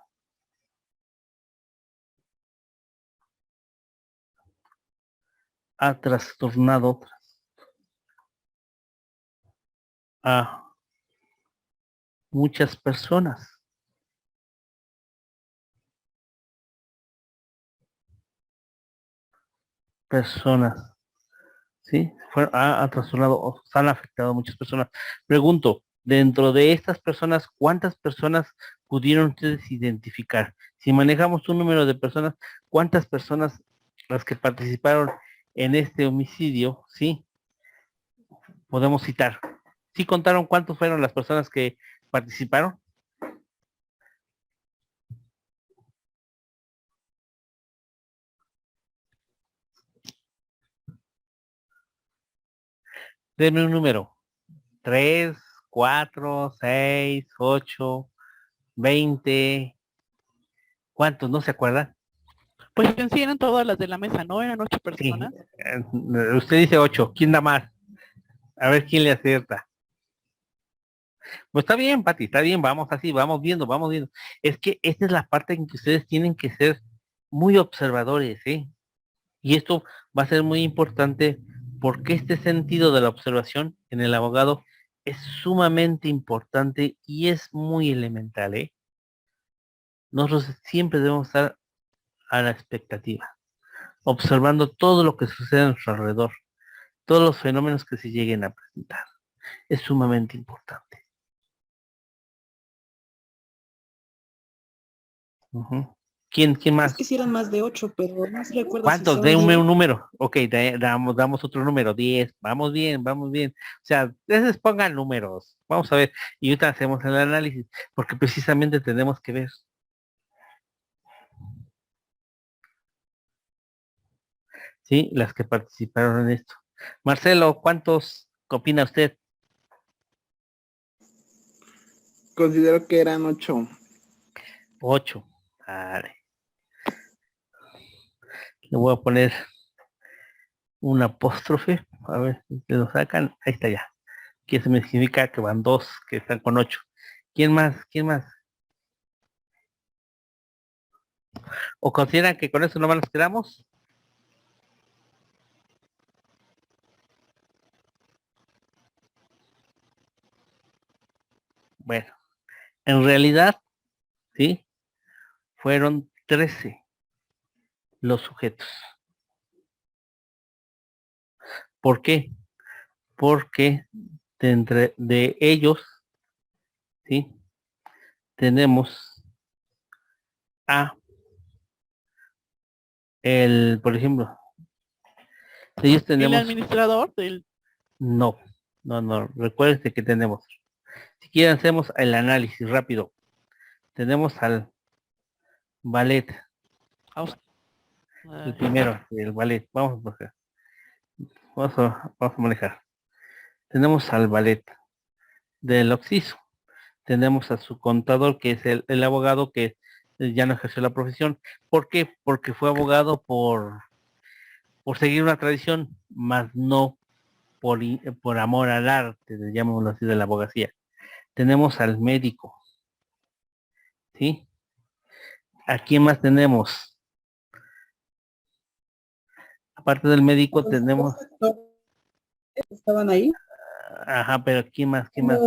ha trastornado a muchas personas. ¿Sí? Ha trastornado, o se han afectado a muchas personas. Pregunto, dentro de estas personas, ¿cuántas personas pudieron ustedes identificar? Si manejamos un número de personas, ¿cuántas personas las que participaron en este homicidio, sí, podemos citar? ¿Sí contaron cuántos fueron las personas que participaron? Denme un número. 3, 4, 6, 8, 20. ¿Cuántos? ¿No se acuerdan? Pues en sí eran todas las de la mesa, ¿no? Eran 8 Sí. personas. Usted dice 8. ¿Quién da más? A ver quién le acierta. Pues está bien, Pati, está bien, vamos así, vamos viendo, vamos viendo. Es que esta es la parte en que ustedes tienen que ser muy observadores, ¿eh? Y esto va a ser muy importante porque este sentido de la observación en el abogado es sumamente importante y es muy elemental, ¿eh? Nosotros siempre debemos estar a la expectativa, observando todo lo que sucede a nuestro alrededor, todos los fenómenos que se lleguen a presentar. Es sumamente importante. Ujú. ¿Quién Es más? que si eran más de 8, pero no se recuerdo si ¿Cuántos? son Denme 10. un número. Ok, damos otro número, 10. Vamos bien, vamos bien. O sea, ustedes pongan números. Vamos a ver. Y ahorita hacemos el análisis, porque precisamente tenemos que ver, ¿sí? Las que participaron en esto. Marcelo, ¿cuántos opina usted? Considero que eran 8. 8. Vale. Le voy a poner un apóstrofe. A ver si lo sacan. Ahí está ya. Que eso me significa que van 2, que están con 8. ¿Quién más? ¿Quién más? ¿O consideran que con eso nomás nos quedamos? Bueno, en realidad, ¿sí? Fueron 13 los sujetos. ¿Por qué? Porque de ellos, ¿sí? Tenemos a por ejemplo, de ellos El tenemos, administrador del... no, No, recuérdense que tenemos. Si quieren hacemos el análisis rápido. Tenemos al ballet, Aus- el primero, el ballet. Vamos a manejar. Tenemos al ballet del Oxiso. Tenemos a su contador, que es el abogado que ya no ejerció la profesión. ¿Por qué? Porque fue abogado por seguir una tradición, más no por amor al arte, llamémoslo así, de la abogacía. Tenemos al médico, ¿sí? ¿A quién más tenemos? Aparte del médico Los tenemos, dos actores estaban ahí. ajá, pero ¿quién más? ¿Quién más?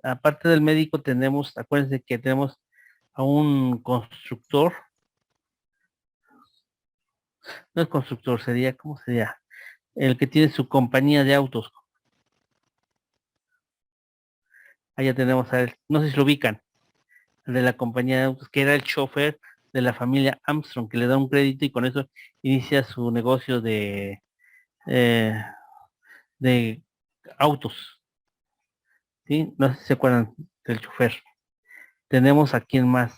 Aparte del médico tenemos, acuérdense que tenemos a un constructor, no es constructor, sería, ¿cómo sería? El que tiene su compañía de autos. Allá tenemos a él, no sé si lo ubican, el de la compañía de autos, que era el chofer de la familia Armstrong, que le da un crédito y con eso inicia su negocio eh, de autos, ¿sí? No sé si se acuerdan del chofer. Tenemos a quién más,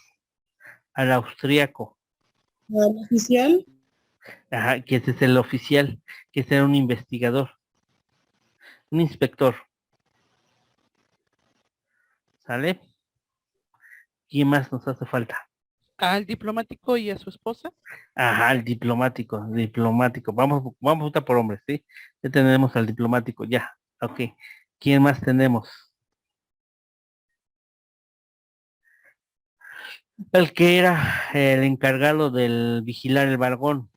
al austríaco, Al oficial, ajá, que ese es el oficial, que ese era un investigador, un inspector, ¿sale? ¿Quién más nos hace falta? Al diplomático y a su esposa. Ajá, el diplomático. Vamos a votar por hombres, ¿sí? Ya tenemos al diplomático, ya. Ok. ¿Quién más tenemos? El que era el encargado del vigilar el vagón.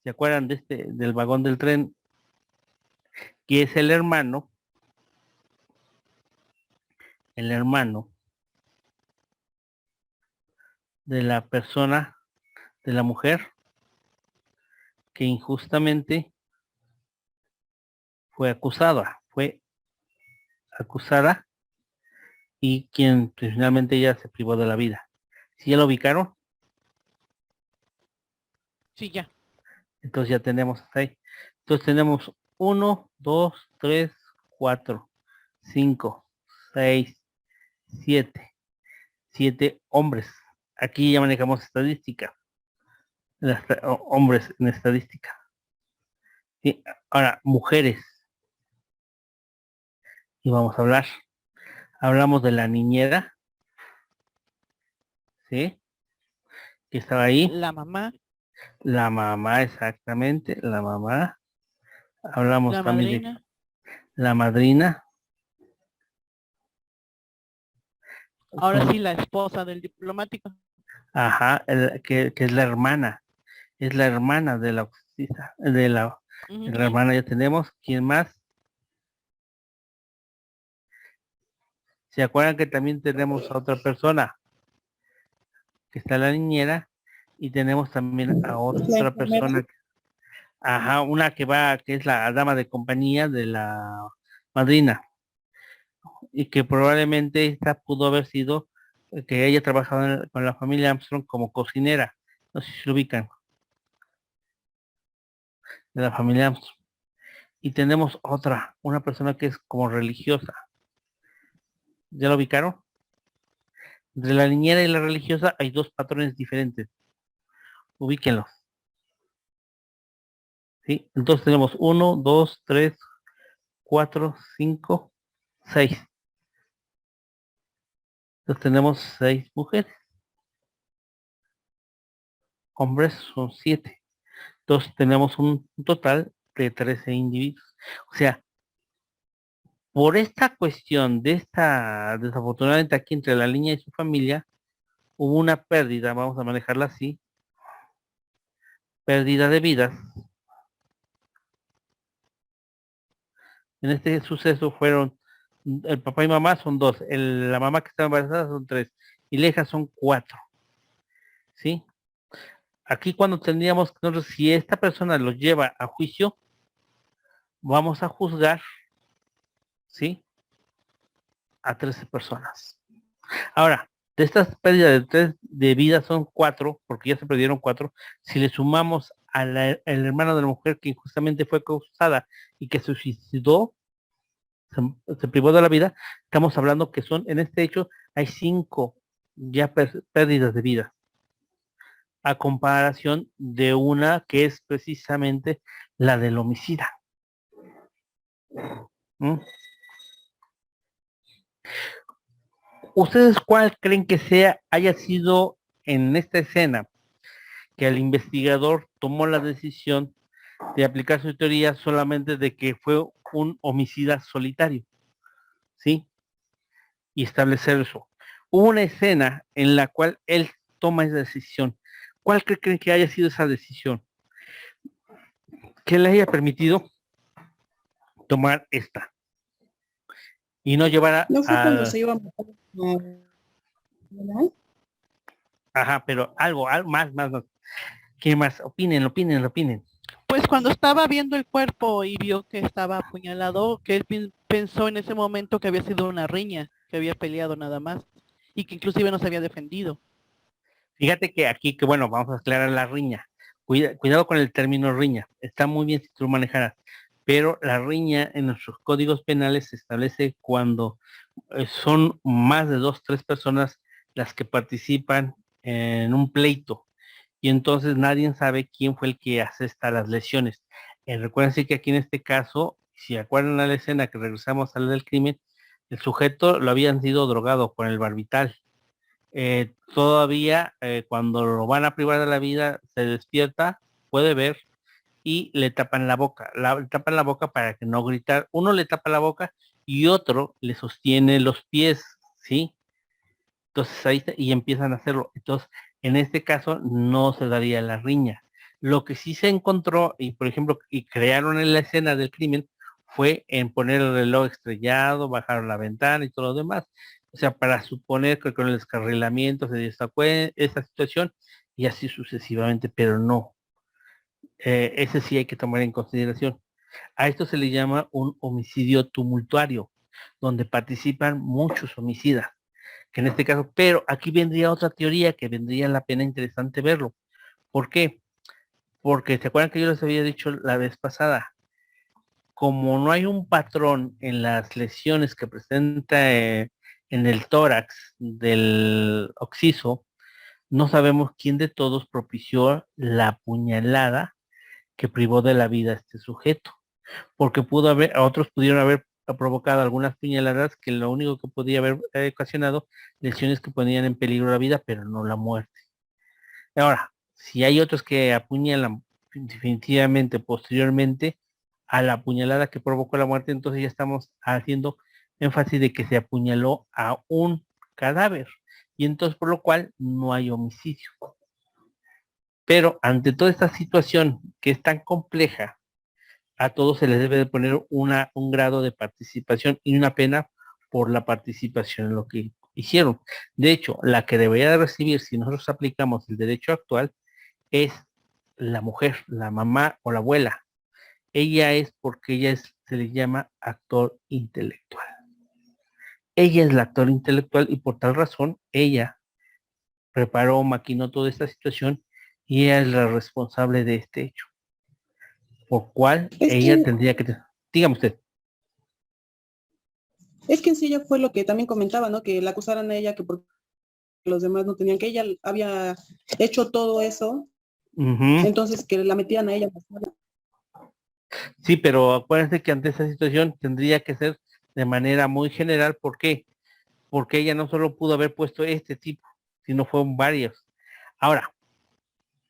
¿Se acuerdan de del vagón del tren? Que es el hermano de la persona, de la mujer, que injustamente fue acusada y quien pues, finalmente ella se privó de la vida. ¿Sí ya lo ubicaron? Sí, ya. Entonces ya tenemos hasta ahí. Entonces tenemos 1, 2, 3, 4, 5, 6, 7. 7 hombres. Aquí ya manejamos estadística. Hombres en estadística. ¿Sí? Ahora, mujeres. Y vamos a hablar. Hablamos de la niñera. ¿Sí? Que estaba ahí. La mamá, La mamá, exactamente. La mamá. Hablamos la también de madrina. la madrina. Ahora sí, la esposa del diplomático. Ajá, que es la hermana. Es la hermana de la octisa, de la Ujú. hermana ya tenemos. ¿Quién más? ¿Se acuerdan que también tenemos a otra persona? Que está la niñera y tenemos también a la otra enfermera. persona, ajá, una que es la dama de compañía de la madrina y que probablemente esta pudo haber sido que ella trabajaba con la familia Armstrong como cocinera, no sé si lo ubican, de la familia Armstrong. Y tenemos una persona que es como religiosa, ¿ya lo ubicaron? Entre la niñera y la religiosa hay dos patrones diferentes, ubíquenlos, ¿sí? Entonces tenemos 1, 2, 3, 4, 5, 6. Entonces tenemos 6 mujeres, hombres son 7. Entonces tenemos un total de 13 individuos. O sea, por esta cuestión de desafortunadamente aquí entre la niña y su familia, hubo una pérdida, vamos a manejarla así, pérdida de vidas. En este suceso fueron, el papá y mamá son 2, la mamá que está embarazada son 3, y la hija son 4, ¿sí? Aquí cuando tendríamos, nosotros, si esta persona los lleva a juicio, vamos a juzgar, ¿sí? A 13 personas. Ahora, De estas pérdidas de 3 de vida son 4, porque ya se perdieron 4. Si le sumamos al hermano de la mujer que injustamente fue causada y que se suicidó, se privó de la vida, estamos hablando que son, en este hecho, hay 5 ya pérdidas de vida, a comparación de una que es precisamente la del homicida. ¿Mm? ¿Ustedes cuál creen que haya sido en esta escena que el investigador tomó la decisión de aplicar su teoría solamente de que fue un homicida solitario? ¿Sí? Y establecer eso. Hubo una escena en la cual él toma esa decisión. ¿Cuál creen que haya sido esa decisión? Que le haya permitido tomar esta y no llevar ¿No fue cuando a se iba a matar a- ajá, pero algo más. ¿Qué más? Opinen. Pues cuando estaba viendo el cuerpo y vio que estaba apuñalado, que él pensó en ese momento que había sido una riña, que había peleado nada más, y que inclusive no se había defendido. Fíjate que aquí, que bueno, vamos a aclarar la riña. Cuidado con el término riña. Está muy bien si tú lo manejaras. Pero la riña en nuestros códigos penales se establece cuando son más de 2, 3 personas las que participan en un pleito. Y entonces nadie sabe quién fue el que asesta las lesiones. Recuerden que aquí en este caso, si acuerdan a la escena que regresamos a la del crimen, el sujeto lo habían sido drogado con el barbital. Todavía cuando lo van a privar de la vida, se despierta, puede ver y le tapan la boca. Le tapan la boca para que no gritar. Uno le tapa la boca y otro le sostiene los pies, ¿sí? Entonces ahí y empiezan a hacerlo. Entonces, en este caso no se daría la riña. Lo que sí se encontró, y por ejemplo, y crearon en la escena del crimen, fue en poner el reloj estrellado, bajaron la ventana y todo lo demás. O sea, para suponer que con el descarrilamiento se destacó esa situación y así sucesivamente, pero no. Ese sí hay que tomar en consideración. A esto se le llama un homicidio tumultuario, donde participan muchos homicidas que en este caso, pero aquí vendría otra teoría que vendría la pena interesante verlo. ¿Por qué? Porque se acuerdan que yo les había dicho la vez pasada, como no hay un patrón en las lesiones que presenta en el tórax del occiso, no sabemos quién de todos propició la puñalada que privó de la vida a este sujeto, porque otros pudieron haber provocado algunas puñaladas que lo único que podía haber ocasionado lesiones que ponían en peligro la vida, pero no la muerte. Ahora, si hay otros que apuñalan definitivamente posteriormente a la apuñalada que provocó la muerte, entonces ya estamos haciendo énfasis de que se apuñaló a un cadáver y entonces por lo cual no hay homicidio. Pero ante toda esta situación que es tan compleja, a todos se les debe de poner un grado de participación y una pena por la participación en lo que hicieron. De hecho, la que debería de recibir, si nosotros aplicamos el derecho actual, es la mujer, la mamá o la abuela. Ella es porque se le llama actor intelectual. Ella es la actor intelectual y por tal razón ella preparó, maquinó toda esta situación y ella es la responsable de este hecho. Por cual Es ella que, tendría que... Dígame usted. es que en sí ella fue lo que también comentaba, ¿no? Que la acusaran a ella que porque los demás no tenían, que ella había hecho todo eso, entonces que la metían a ella. Sí, pero acuérdense que ante esa situación tendría que ser de manera muy general. ¿Por qué? Porque ella no solo pudo haber puesto este tipo, sino fueron varios. Ahora,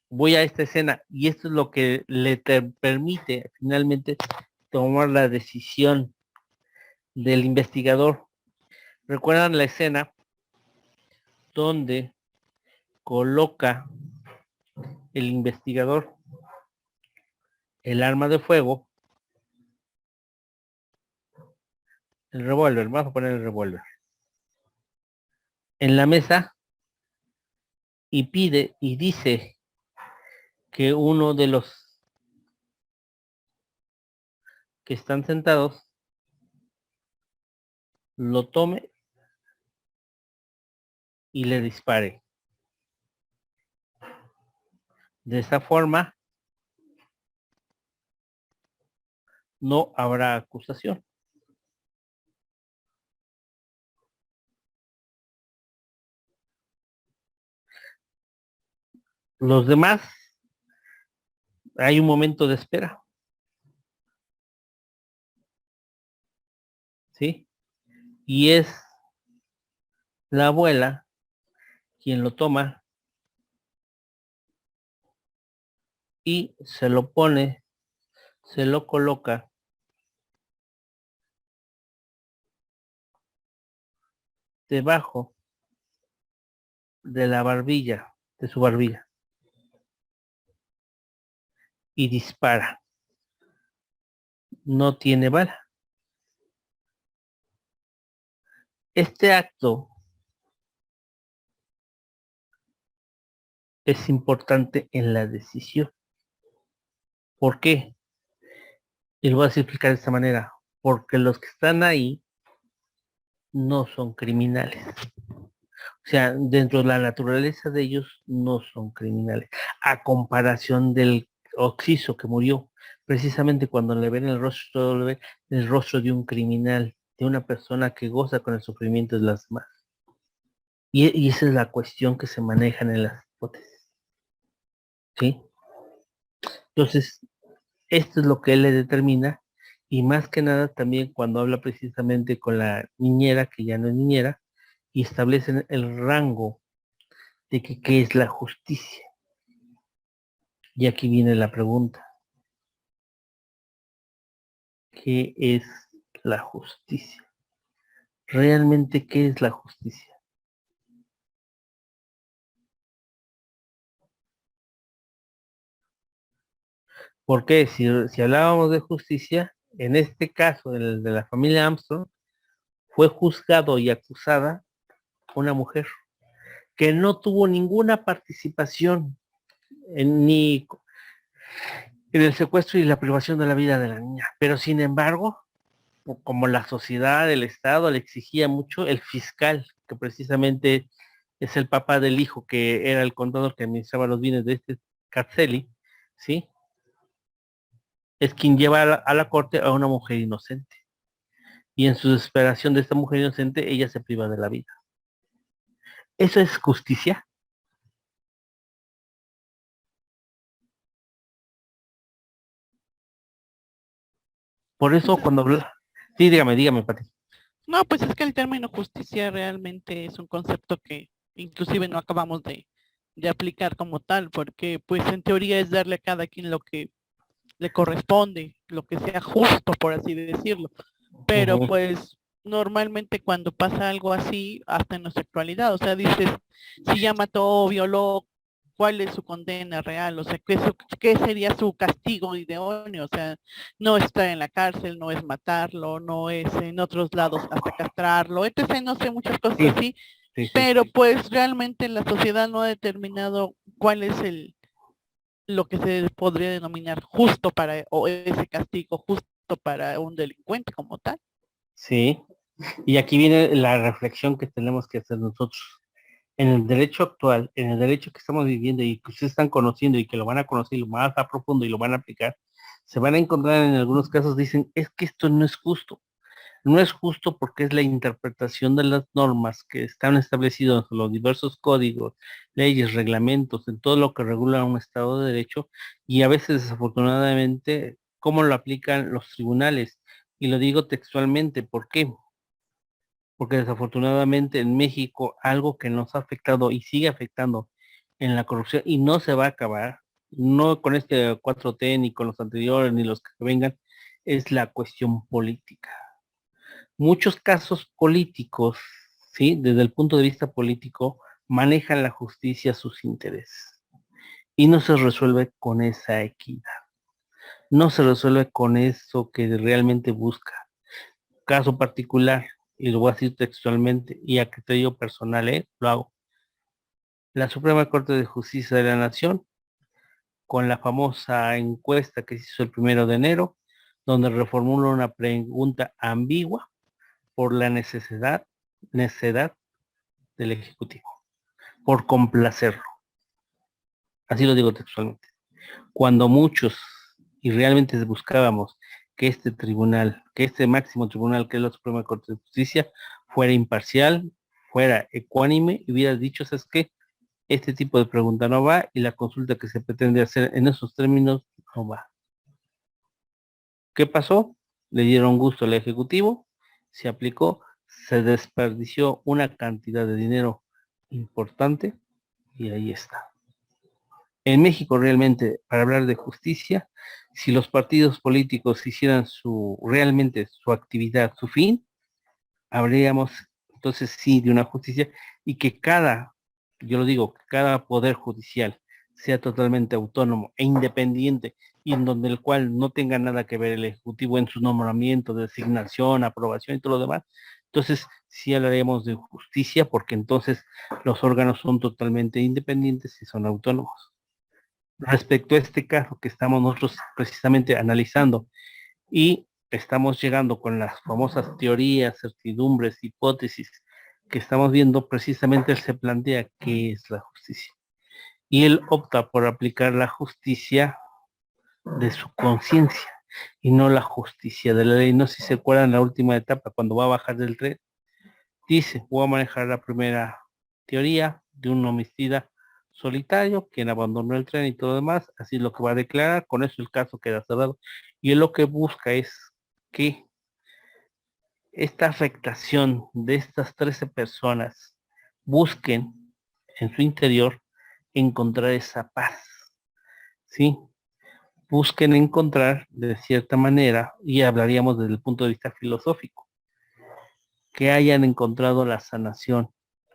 voy a esta escena y esto es lo que le permite finalmente tomar la decisión del investigador. ¿Recuerdan la escena donde coloca el investigador el arma de fuego, el revólver, vamos a poner el revólver, en la mesa y pide y dice que uno de los que están sentados lo tome y le dispare. De esa forma, no habrá acusación. Los demás, hay un momento de espera. ¿Sí? Y es la abuela quien lo toma y se lo pone, se lo coloca debajo de la barbilla, de su barbilla, y dispara. No tiene bala. Este acto es importante en la decisión. ¿Por qué? Y lo voy a explicar de esta manera. Porque los que están ahí no son criminales. O sea, dentro de la naturaleza de ellos no son criminales. A comparación del Oxiso que murió, precisamente cuando le ven el rostro, le ven el rostro de un criminal, de una persona que goza con el sufrimiento de las demás. Y esa es la cuestión que se manejan en las hipótesis. ¿Sí? Entonces, esto es lo que él le determina, y más que nada también cuando habla precisamente con la niñera, que ya no es niñera, y establecen el rango de que qué es la justicia. Y aquí viene la pregunta. ¿Qué es la justicia? ¿Realmente qué es la justicia? Porque si hablábamos de justicia, en este caso, el de la familia Armstrong, fue juzgado y acusada una mujer que no tuvo ninguna participación ni en el secuestro y la privación de la vida de la niña. Pero sin embargo, como la sociedad, el Estado le exigía mucho, el fiscal, que precisamente es el papá del hijo, que era el contador que administraba los bienes de este Cazzelli, ¿sí? Es quien lleva a la corte a una mujer inocente. Y en su desesperación de esta mujer inocente, ella se priva de la vida. ¿Eso es justicia? Por eso cuando habla... Sí, dígame, Pati. No, pues es que el término justicia realmente es un concepto que inclusive no acabamos de aplicar como tal, porque pues en teoría es darle a cada quien lo que le corresponde, lo que sea justo, por así decirlo. Pero pues normalmente cuando pasa algo así, hasta en nuestra actualidad, o sea, dices, si ya mató o violó, ¿cuál es su condena real? O sea, ¿qué sería su castigo idóneo? O sea, no está en la cárcel, no es matarlo, no es en otros lados hasta castrarlo, etc. No sé, muchas cosas así, pero pues realmente la sociedad no ha determinado cuál es lo que se podría denominar justo para, o ese castigo justo para un delincuente como tal. Sí, y aquí viene la reflexión que tenemos que hacer nosotros. En el derecho actual, en el derecho que estamos viviendo y que ustedes están conociendo y que lo van a conocer y lo más a profundo y lo van a aplicar, se van a encontrar en algunos casos, dicen, es que esto no es justo. No es justo porque es la interpretación de las normas que están establecidas en los diversos códigos, leyes, reglamentos, en todo lo que regula un Estado de Derecho, y a veces desafortunadamente cómo lo aplican los tribunales. Y lo digo textualmente, ¿por qué? Porque desafortunadamente en México algo que nos ha afectado y sigue afectando en la corrupción y no se va a acabar, no con este 4T ni con los anteriores ni los que vengan, es la cuestión política. Muchos casos políticos, ¿sí? Desde el punto de vista político, manejan la justicia a sus intereses y no se resuelve con esa equidad, no se resuelve con eso que realmente busca. Caso particular, y lo voy a decir textualmente, y a criterio personal, lo hago. La Suprema Corte de Justicia de la Nación, con la famosa encuesta que se hizo el 1 de enero, donde reformula una pregunta ambigua por la necedad del Ejecutivo. por complacerlo. Así lo digo textualmente. Cuando muchos, y realmente buscábamos que este tribunal, que este máximo tribunal, que es la Suprema Corte de Justicia, fuera imparcial, fuera ecuánime, y hubiera dicho, ¿sabes qué? Este tipo de pregunta no va, y la consulta que se pretende hacer en esos términos no va. ¿Qué pasó? Le dieron gusto al Ejecutivo, se aplicó, se desperdició una cantidad de dinero importante, y ahí está. En México realmente, para hablar de justicia, si los partidos políticos hicieran realmente su actividad, su fin, habríamos entonces sí de una justicia, y que yo lo digo, que cada poder judicial sea totalmente autónomo e independiente, y en donde el cual no tenga nada que ver el Ejecutivo en su nombramiento, designación, aprobación y todo lo demás. Entonces sí hablaríamos de justicia, porque entonces los órganos son totalmente independientes y son autónomos. Respecto a este caso que estamos nosotros precisamente analizando, y estamos llegando con las famosas teorías, certidumbres, hipótesis que estamos viendo, precisamente él se plantea qué es la justicia. Y él opta por aplicar la justicia de su conciencia y no la justicia de la ley. No sé si se acuerdan la última etapa, cuando va a bajar del tren, dice, voy a manejar la primera teoría de un homicida solitario, quien abandonó el tren y todo lo demás, así es lo que va a declarar, con eso el caso queda cerrado. Y él lo que busca es que esta afectación de estas 13 personas busquen en su interior encontrar esa paz, ¿sí? Busquen encontrar de cierta manera, y hablaríamos desde el punto de vista filosófico, que hayan encontrado la sanación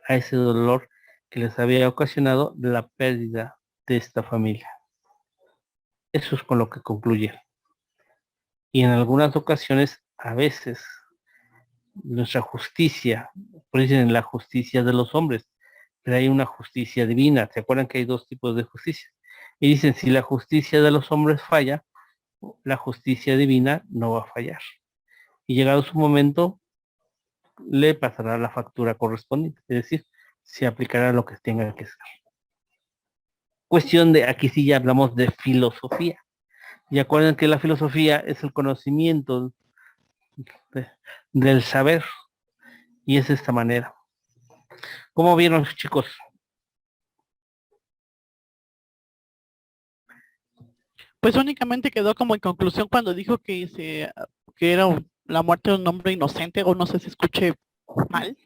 a ese dolor que les había ocasionado la pérdida de esta familia. Eso es con lo que concluye. Y en algunas ocasiones, a veces, nuestra justicia, por eso dicen la justicia de los hombres, pero hay una justicia divina. ¿Se acuerdan que hay dos tipos de justicia? Y dicen, si la justicia de los hombres falla, la justicia divina no va a fallar. Y llegado su momento, le pasará la factura correspondiente, es decir, se aplicará lo que tenga que ser. Cuestión de, aquí sí ya hablamos de filosofía. Y acuerden que la filosofía es el conocimiento del saber, y es de esta manera. ¿Cómo vieron, chicos? Pues únicamente quedó como en conclusión cuando dijo que era la muerte de un hombre inocente, o no sé si escuché mal,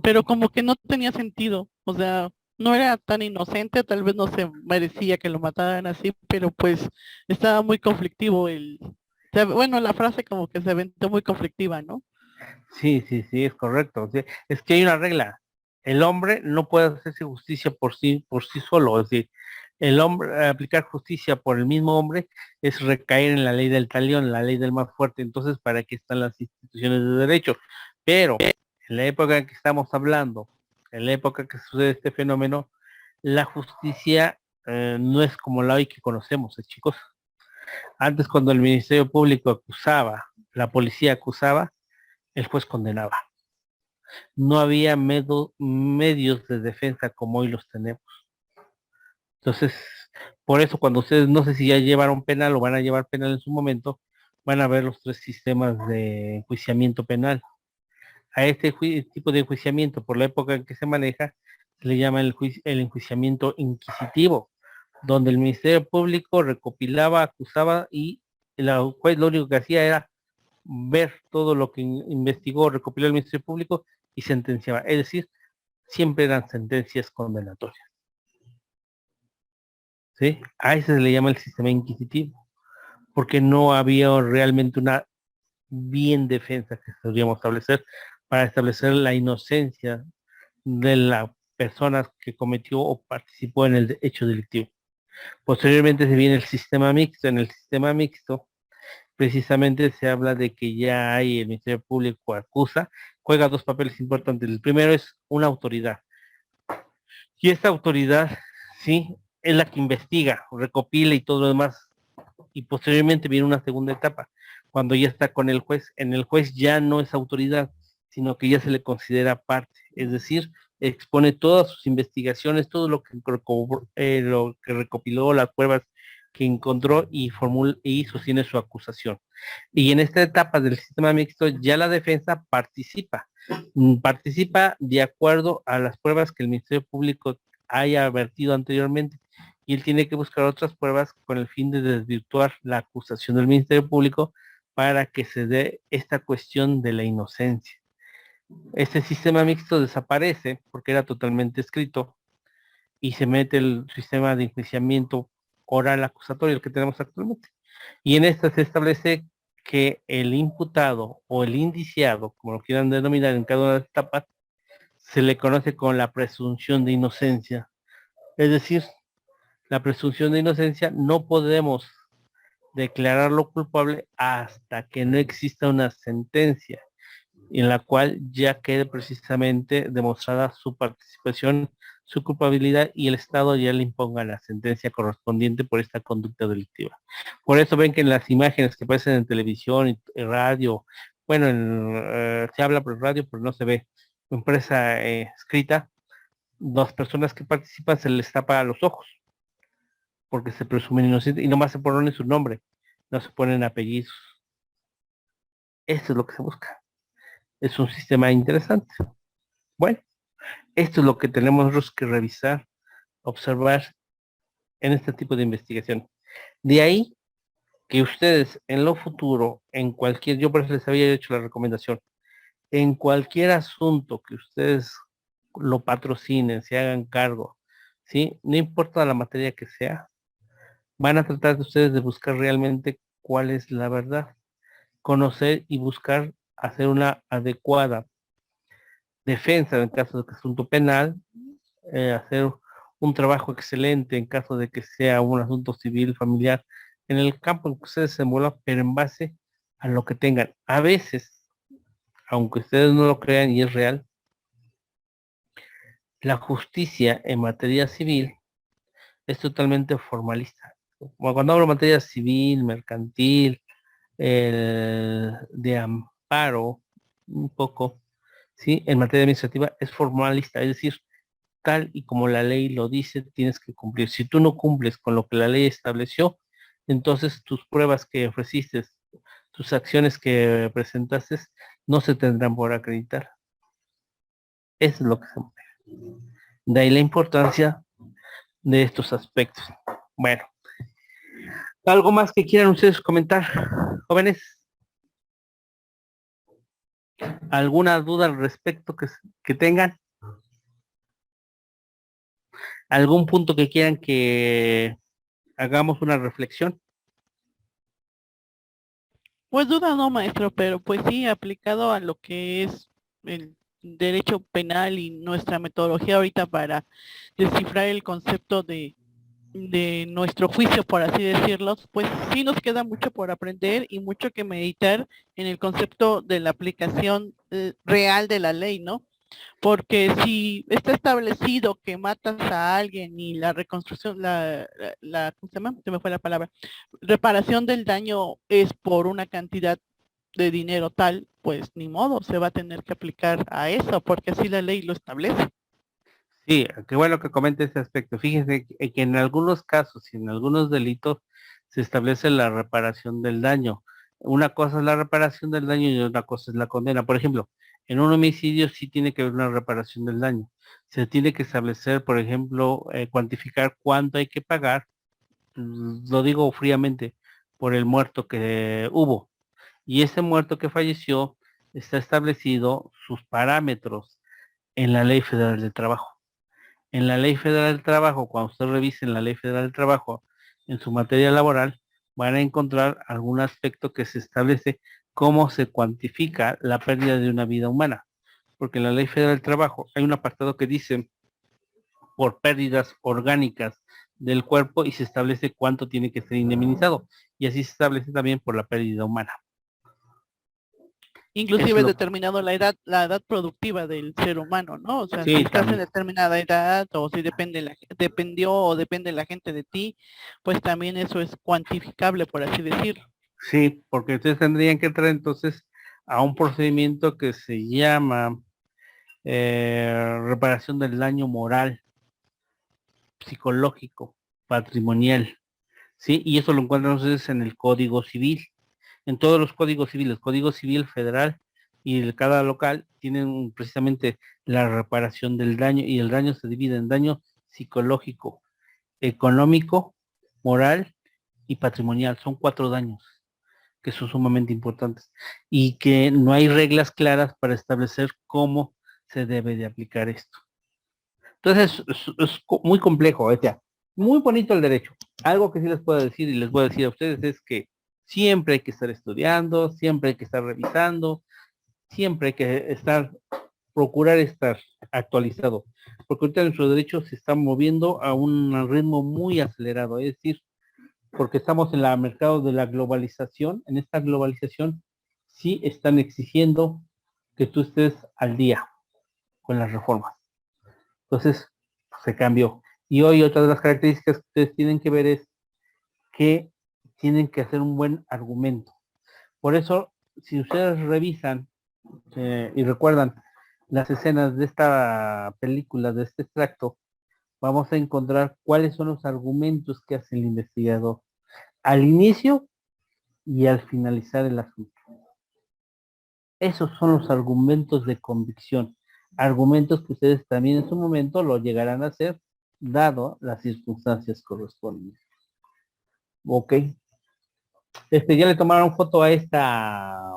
pero como que no tenía sentido, o sea, no era tan inocente, tal vez no se merecía que lo mataran así, pero pues estaba muy conflictivo bueno, la frase como que se aventó muy conflictiva, ¿no? Sí, es correcto. Sí, es que hay una regla. El hombre no puede hacerse justicia por sí solo. Es decir, el hombre, aplicar justicia por el mismo hombre es recaer en la ley del talión, la ley del más fuerte. Entonces, ¿para qué están las instituciones de derecho? Pero en la época en que estamos hablando, en la época que sucede este fenómeno, la justicia no es como la hoy que conocemos, chicos. Antes, cuando el Ministerio Público acusaba, la policía acusaba, el juez condenaba. No había medios de defensa como hoy los tenemos. Entonces, por eso cuando ustedes, no sé si ya llevaron penal o van a llevar penal en su momento, van a ver los tres sistemas de enjuiciamiento penal. A este tipo de enjuiciamiento, por la época en que se maneja, se le llama el enjuiciamiento inquisitivo, donde el Ministerio Público recopilaba, acusaba, y el juez lo único que hacía era ver todo lo que investigó, recopiló el Ministerio Público y sentenciaba. Es decir, siempre eran sentencias condenatorias. ¿Sí? A eso se le llama el sistema inquisitivo, porque no había realmente una bien defensa que podríamos establecer para establecer la inocencia de la persona que cometió o participó en el hecho delictivo. Posteriormente se viene el sistema mixto. En el sistema mixto precisamente se habla de que ya hay, el Ministerio Público acusa, juega dos papeles importantes. El primero es una autoridad. Y esta autoridad, sí, es la que investiga, recopila y todo lo demás. Y posteriormente viene una segunda etapa, cuando ya está con el juez. En el juez ya no es autoridad, sino que ya se le considera parte, es decir, expone todas sus investigaciones, todo lo que recopiló, las pruebas que encontró y sostiene su acusación. Y en esta etapa del sistema mixto ya la defensa participa de acuerdo a las pruebas que el Ministerio Público haya vertido anteriormente, y él tiene que buscar otras pruebas con el fin de desvirtuar la acusación del Ministerio Público para que se dé esta cuestión de la inocencia. Este sistema mixto desaparece porque era totalmente escrito y se mete el sistema de enjuiciamiento oral acusatorio, el que tenemos actualmente. Y en esta se establece que el imputado o el indiciado, como lo quieran denominar en cada una de las etapas, se le conoce con la presunción de inocencia. Es decir, la presunción de inocencia no podemos declararlo culpable hasta que no exista una sentencia en la cual ya quede precisamente demostrada su participación, su culpabilidad, y el Estado ya le imponga la sentencia correspondiente por esta conducta delictiva. Por eso ven que en las imágenes que aparecen en televisión y radio, bueno, se habla por radio, pero no se ve en prensa escrita, las personas que participan se les tapa los ojos, porque se presumen inocentes y nomás se ponen su nombre, no se ponen apellidos. Eso es lo que se busca. Es un sistema interesante. Bueno, esto es lo que tenemos nosotros que revisar, observar en este tipo de investigación. De ahí que ustedes en lo futuro, yo por eso les había hecho la recomendación, en cualquier asunto que ustedes lo patrocinen, se hagan cargo, ¿sí? No importa la materia que sea, van a tratar de ustedes de buscar realmente cuál es la verdad, conocer y buscar hacer una adecuada defensa en caso de que es asunto penal, hacer un trabajo excelente en caso de que sea un asunto civil, familiar, en el campo en que ustedes se muevan, pero en base a lo que tengan. A veces, aunque ustedes no lo crean y es real, la justicia en materia civil es totalmente formalista. Como cuando hablo de materia civil, mercantil, de amparo, un poco, ¿sí? En materia administrativa es formalista, es decir, tal y como la ley lo dice, tienes que cumplir. Si tú no cumples con lo que la ley estableció, entonces tus pruebas que ofreciste, tus acciones que presentaste, no se tendrán por acreditar. Eso es lo que se mueve. De ahí la importancia de estos aspectos. Bueno, ¿algo más que quieran ustedes comentar, jóvenes? ¿Alguna duda al respecto que tengan? ¿Algún punto que quieran que hagamos una reflexión? Pues duda no, maestro, pero pues sí, aplicado a lo que es el derecho penal y nuestra metodología ahorita para descifrar el concepto de nuestro juicio, por así decirlo, pues sí nos queda mucho por aprender y mucho que meditar en el concepto de la aplicación real de la ley, ¿no? Porque si está establecido que matas a alguien y la reconstrucción, ¿cómo se llama? Se me fue la palabra. Reparación del daño es por una cantidad de dinero tal, pues ni modo, se va a tener que aplicar a eso, porque así la ley lo establece. Sí, qué bueno que comente ese aspecto. Fíjense que en algunos casos y en algunos delitos se establece la reparación del daño. Una cosa es la reparación del daño y otra cosa es la condena. Por ejemplo, en un homicidio sí tiene que haber una reparación del daño. Se tiene que establecer, por ejemplo, cuantificar cuánto hay que pagar, lo digo fríamente, por el muerto que hubo. Y ese muerto que falleció está establecido sus parámetros en la Ley Federal del Trabajo. En la Ley Federal del Trabajo, cuando usted revise en la Ley Federal del Trabajo, en su materia laboral, van a encontrar algún aspecto que se establece cómo se cuantifica la pérdida de una vida humana. Porque en la Ley Federal del Trabajo hay un apartado que dice por pérdidas orgánicas del cuerpo y se establece cuánto tiene que ser indemnizado. Y así se establece también por la pérdida humana. Inclusive determinado la edad productiva del ser humano, ¿no? O sea, sí, si estás en determinada edad o si depende la gente de ti, pues también eso es cuantificable, por así decirlo. Sí, porque ustedes tendrían que entrar entonces a un procedimiento que se llama reparación del daño moral, psicológico, patrimonial, ¿sí? Y eso lo encuentran ustedes en el Código Civil, en todos los códigos civiles, Código Civil Federal y el cada local tienen precisamente la reparación del daño, y el daño se divide en daño psicológico, económico, moral y patrimonial. Son 4 daños que son sumamente importantes y que no hay reglas claras para establecer cómo se debe de aplicar esto. Entonces es muy complejo, o sea, muy bonito el derecho. Algo que sí les puedo decir y les voy a decir a ustedes es que siempre hay que estar estudiando, siempre hay que estar revisando, siempre hay que procurar estar actualizado, porque ahorita nuestro derecho se está moviendo a un ritmo muy acelerado, es decir, porque estamos en el mercado de la globalización. En esta globalización sí están exigiendo que tú estés al día con las reformas. Entonces, se cambió. Y hoy otra de las características que ustedes tienen que ver es que tienen que hacer un buen argumento. Por eso, si ustedes revisan y recuerdan las escenas de esta película, de este extracto, vamos a encontrar cuáles son los argumentos que hace el investigador al inicio y al finalizar el asunto. Esos son los argumentos de convicción, argumentos que ustedes también en su momento lo llegarán a hacer, dado las circunstancias correspondientes. Ok. ¿Ya le tomaron foto a esta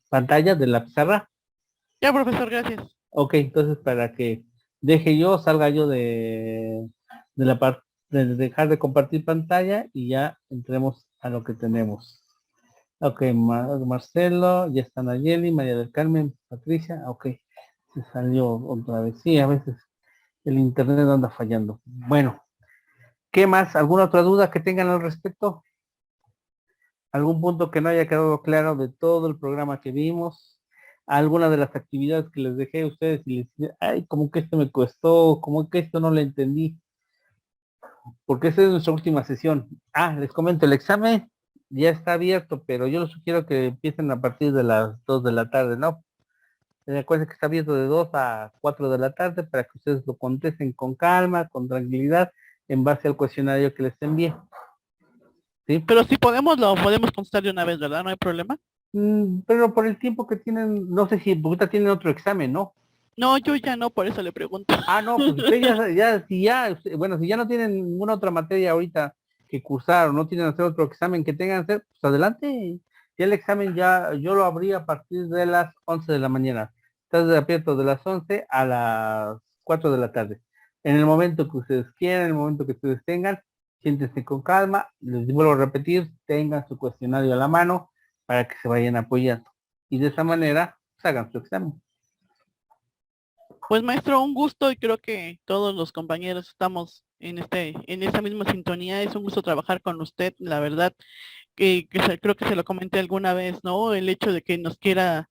pantalla de la pizarra? Ya, profesor, gracias. Ok, entonces para que salga yo de la parte de dejar de compartir pantalla y ya entremos a lo que tenemos. Ok, Marcelo, ya están Nayeli, María del Carmen, Patricia, ok, se salió otra vez. Sí, a veces el internet anda fallando. Bueno, ¿qué más? ¿Alguna otra duda que tengan al respecto? ¿Algún punto que no haya quedado claro de todo el programa que vimos? ¿Alguna de las actividades que les dejé a ustedes y les dije, ay, como que esto me costó, como que esto no lo entendí? Porque esta es nuestra última sesión. Les comento, el examen ya está abierto, pero yo les sugiero que empiecen a partir de las 2 de la tarde, ¿no? Recuerden que está abierto de 2 a 4 de la tarde para que ustedes lo contesten con calma, con tranquilidad, en base al cuestionario que les envíe. ¿Sí? Pero si podemos, lo podemos contestar de una vez, ¿verdad? No hay problema. Pero por el tiempo que tienen, no sé si ahorita tienen otro examen, ¿no? No, yo ya no, por eso le pregunto. No, pues ustedes si ya no tienen ninguna otra materia ahorita que cursar o no tienen hacer otro examen que tengan que hacer, pues adelante. Ya el examen yo lo abrí a partir de las 11 de la mañana. Está abierto de las 11 a las 4 de la tarde. En el momento que ustedes quieran, en el momento que ustedes tengan, siéntense con calma. Les vuelvo a repetir, tengan su cuestionario a la mano para que se vayan apoyando. Y de esa manera, pues, hagan su examen. Pues maestro, un gusto, y creo que todos los compañeros estamos en esa misma sintonía. Es un gusto trabajar con usted, la verdad, creo que se lo comenté alguna vez, ¿no? El hecho de que nos quiera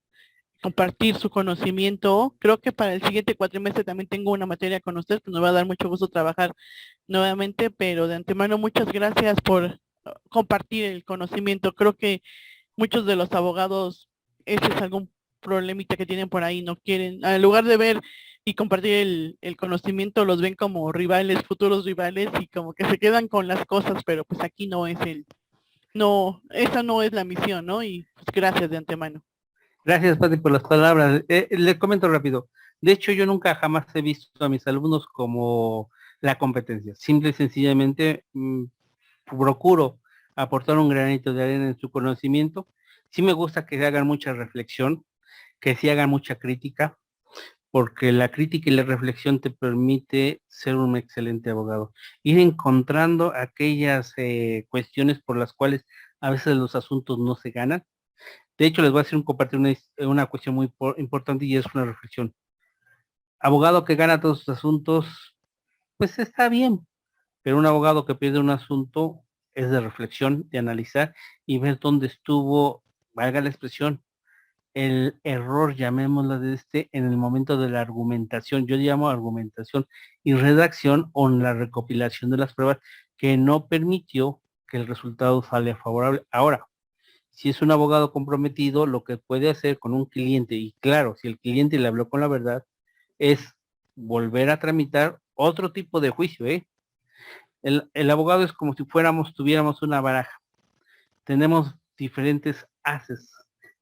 compartir su conocimiento. Creo que para el siguiente cuatrimestre también tengo una materia con usted, pues nos va a dar mucho gusto trabajar nuevamente, pero de antemano muchas gracias por compartir el conocimiento. Creo que muchos de los abogados, ese es algún problemita que tienen por ahí, no quieren, en lugar de ver y compartir el conocimiento, los ven como rivales, futuros rivales, y como que se quedan con las cosas, pero pues aquí no es esa no es la misión, ¿no? Y pues gracias de antemano. Gracias, Pati, por las palabras. Le comento rápido. De hecho, yo nunca jamás he visto a mis alumnos como la competencia. Simple y sencillamente procuro aportar un granito de arena en su conocimiento. Sí me gusta que hagan mucha reflexión, que sí hagan mucha crítica, porque la crítica y la reflexión te permite ser un excelente abogado. Ir encontrando aquellas cuestiones por las cuales a veces los asuntos no se ganan. De hecho, les voy a compartir una cuestión muy importante, y es una reflexión. Abogado que gana todos sus asuntos, pues está bien, pero un abogado que pierde un asunto es de reflexión, de analizar y ver dónde estuvo, valga la expresión, el error, llamémoslo en el momento de la argumentación. Yo llamo argumentación y redacción, o en la recopilación de las pruebas, que no permitió que el resultado salga favorable. Ahora, si es un abogado comprometido, lo que puede hacer con un cliente, y claro, si el cliente le habló con la verdad, es volver a tramitar otro tipo de juicio, ¿eh? El abogado es como si tuviéramos una baraja. Tenemos diferentes haces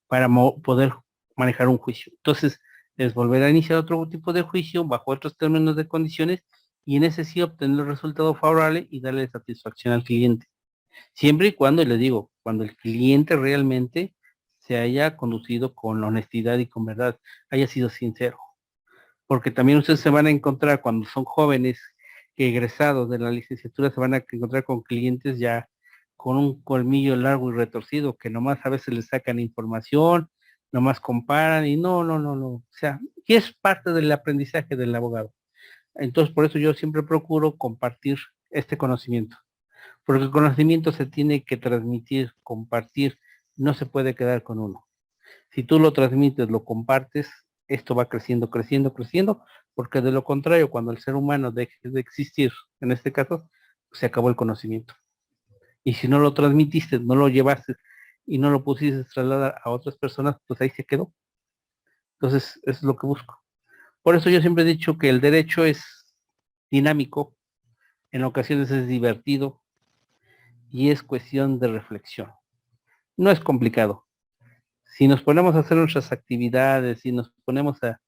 para poder manejar un juicio. Entonces, es volver a iniciar otro tipo de juicio bajo otros términos de condiciones y en ese sí obtener el resultado favorable y darle satisfacción al cliente. Siempre y cuando, le digo, cuando el cliente realmente se haya conducido con honestidad y con verdad, haya sido sincero. Porque también ustedes se van a encontrar cuando son jóvenes que egresados de la licenciatura se van a encontrar con clientes ya con un colmillo largo y retorcido que nomás a veces les sacan información, nomás comparan y no. O sea, y es parte del aprendizaje del abogado. Entonces, por eso yo siempre procuro compartir este conocimiento. Porque el conocimiento se tiene que transmitir, compartir, no se puede quedar con uno. Si tú lo transmites, lo compartes, esto va creciendo, porque de lo contrario, cuando el ser humano deje de existir, en este caso, se acabó el conocimiento. Y si no lo transmitiste, no lo llevaste y no lo pusiste a trasladar a otras personas, pues ahí se quedó. Entonces, es lo que busco. Por eso yo siempre he dicho que el derecho es dinámico, en ocasiones es divertido y es cuestión de reflexión. No es complicado. Si nos ponemos a hacer nuestras actividades, si nos ponemos a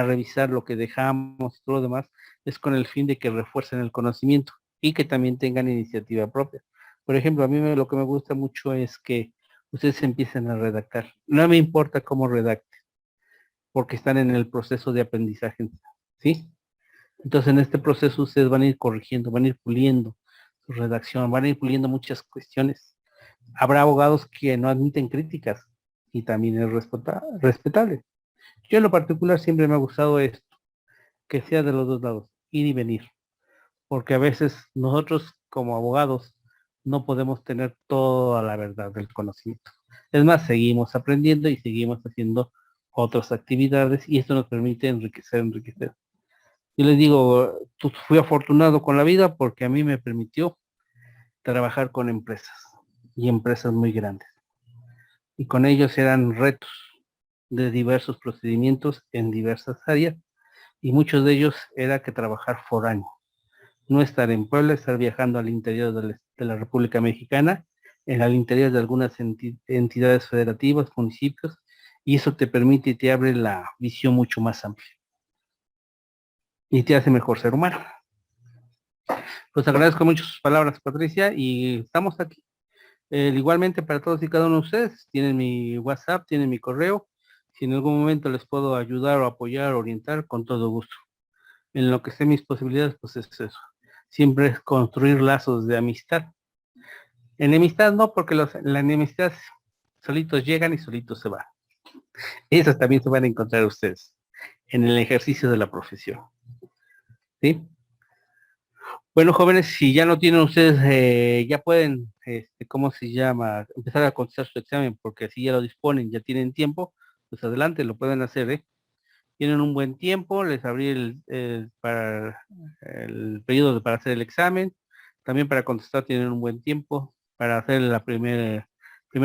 revisar lo que dejamos y todo lo demás, es con el fin de que refuercen el conocimiento y que también tengan iniciativa propia. Por ejemplo, a mí lo que me gusta mucho es que ustedes empiecen a redactar. No me importa cómo redacte, porque están en el proceso de aprendizaje, ¿sí? Entonces, en este proceso ustedes van a ir corrigiendo, van a ir puliendo su redacción, van a ir puliendo muchas cuestiones. Habrá abogados que no admiten críticas y también es respetable. Yo en lo particular siempre me ha gustado esto, que sea de los dos lados, ir y venir, porque a veces nosotros como abogados no podemos tener toda la verdad del conocimiento. Es más, seguimos aprendiendo y seguimos haciendo otras actividades y esto nos permite enriquecer. Yo les digo, fui afortunado con la vida porque a mí me permitió trabajar con empresas y empresas muy grandes. Y con ellos eran retos de diversos procedimientos en diversas áreas y muchos de ellos era que trabajar foráneo. No estar en Puebla, estar viajando al interior de la República Mexicana, en el interior de algunas entidades federativas, municipios, y eso te permite y te abre la visión mucho más amplia. Y te hace mejor ser humano. Pues agradezco mucho sus palabras, Patricia, y estamos aquí. Igualmente para todos y cada uno de ustedes, tienen mi WhatsApp, tienen mi correo. Si en algún momento les puedo ayudar o apoyar, orientar, con todo gusto. En lo que sé mis posibilidades, pues es eso. Siempre es construir lazos de amistad. Enemistad no, porque la enemistad solitos llegan y solitos se van. Esas también se van a encontrar ustedes en el ejercicio de la profesión. ¿Sí? Bueno, jóvenes, si ya no tienen ustedes, ya pueden, ¿cómo se llama? Empezar a contestar su examen, porque así ya lo disponen, ya tienen tiempo, pues adelante, lo pueden hacer, ¿eh? Tienen un buen tiempo, les abrí para el periodo para hacer el examen, también para contestar tienen un buen tiempo, para hacer la primera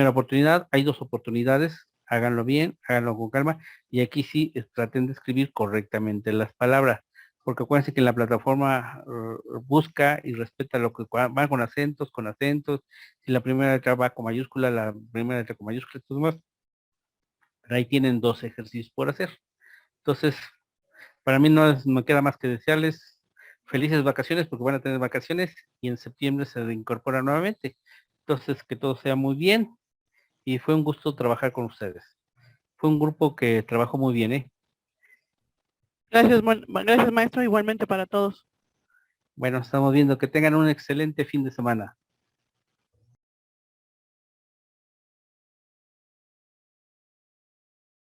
oportunidad, hay 2 oportunidades, háganlo bien, háganlo con calma, y aquí sí traten de escribir correctamente las palabras, porque acuérdense que en la plataforma busca y respeta lo que va con acentos, si la primera letra va con mayúscula, la primera letra con mayúscula, todo más, pero ahí tienen 2 ejercicios por hacer. Entonces, para mí no me queda más que desearles felices vacaciones porque van a tener vacaciones y en septiembre se reincorpora nuevamente. Entonces, que todo sea muy bien y fue un gusto trabajar con ustedes. Fue un grupo que trabajó muy bien, ¿eh? Gracias, maestro, igualmente para todos. Bueno, estamos viendo que tengan un excelente fin de semana.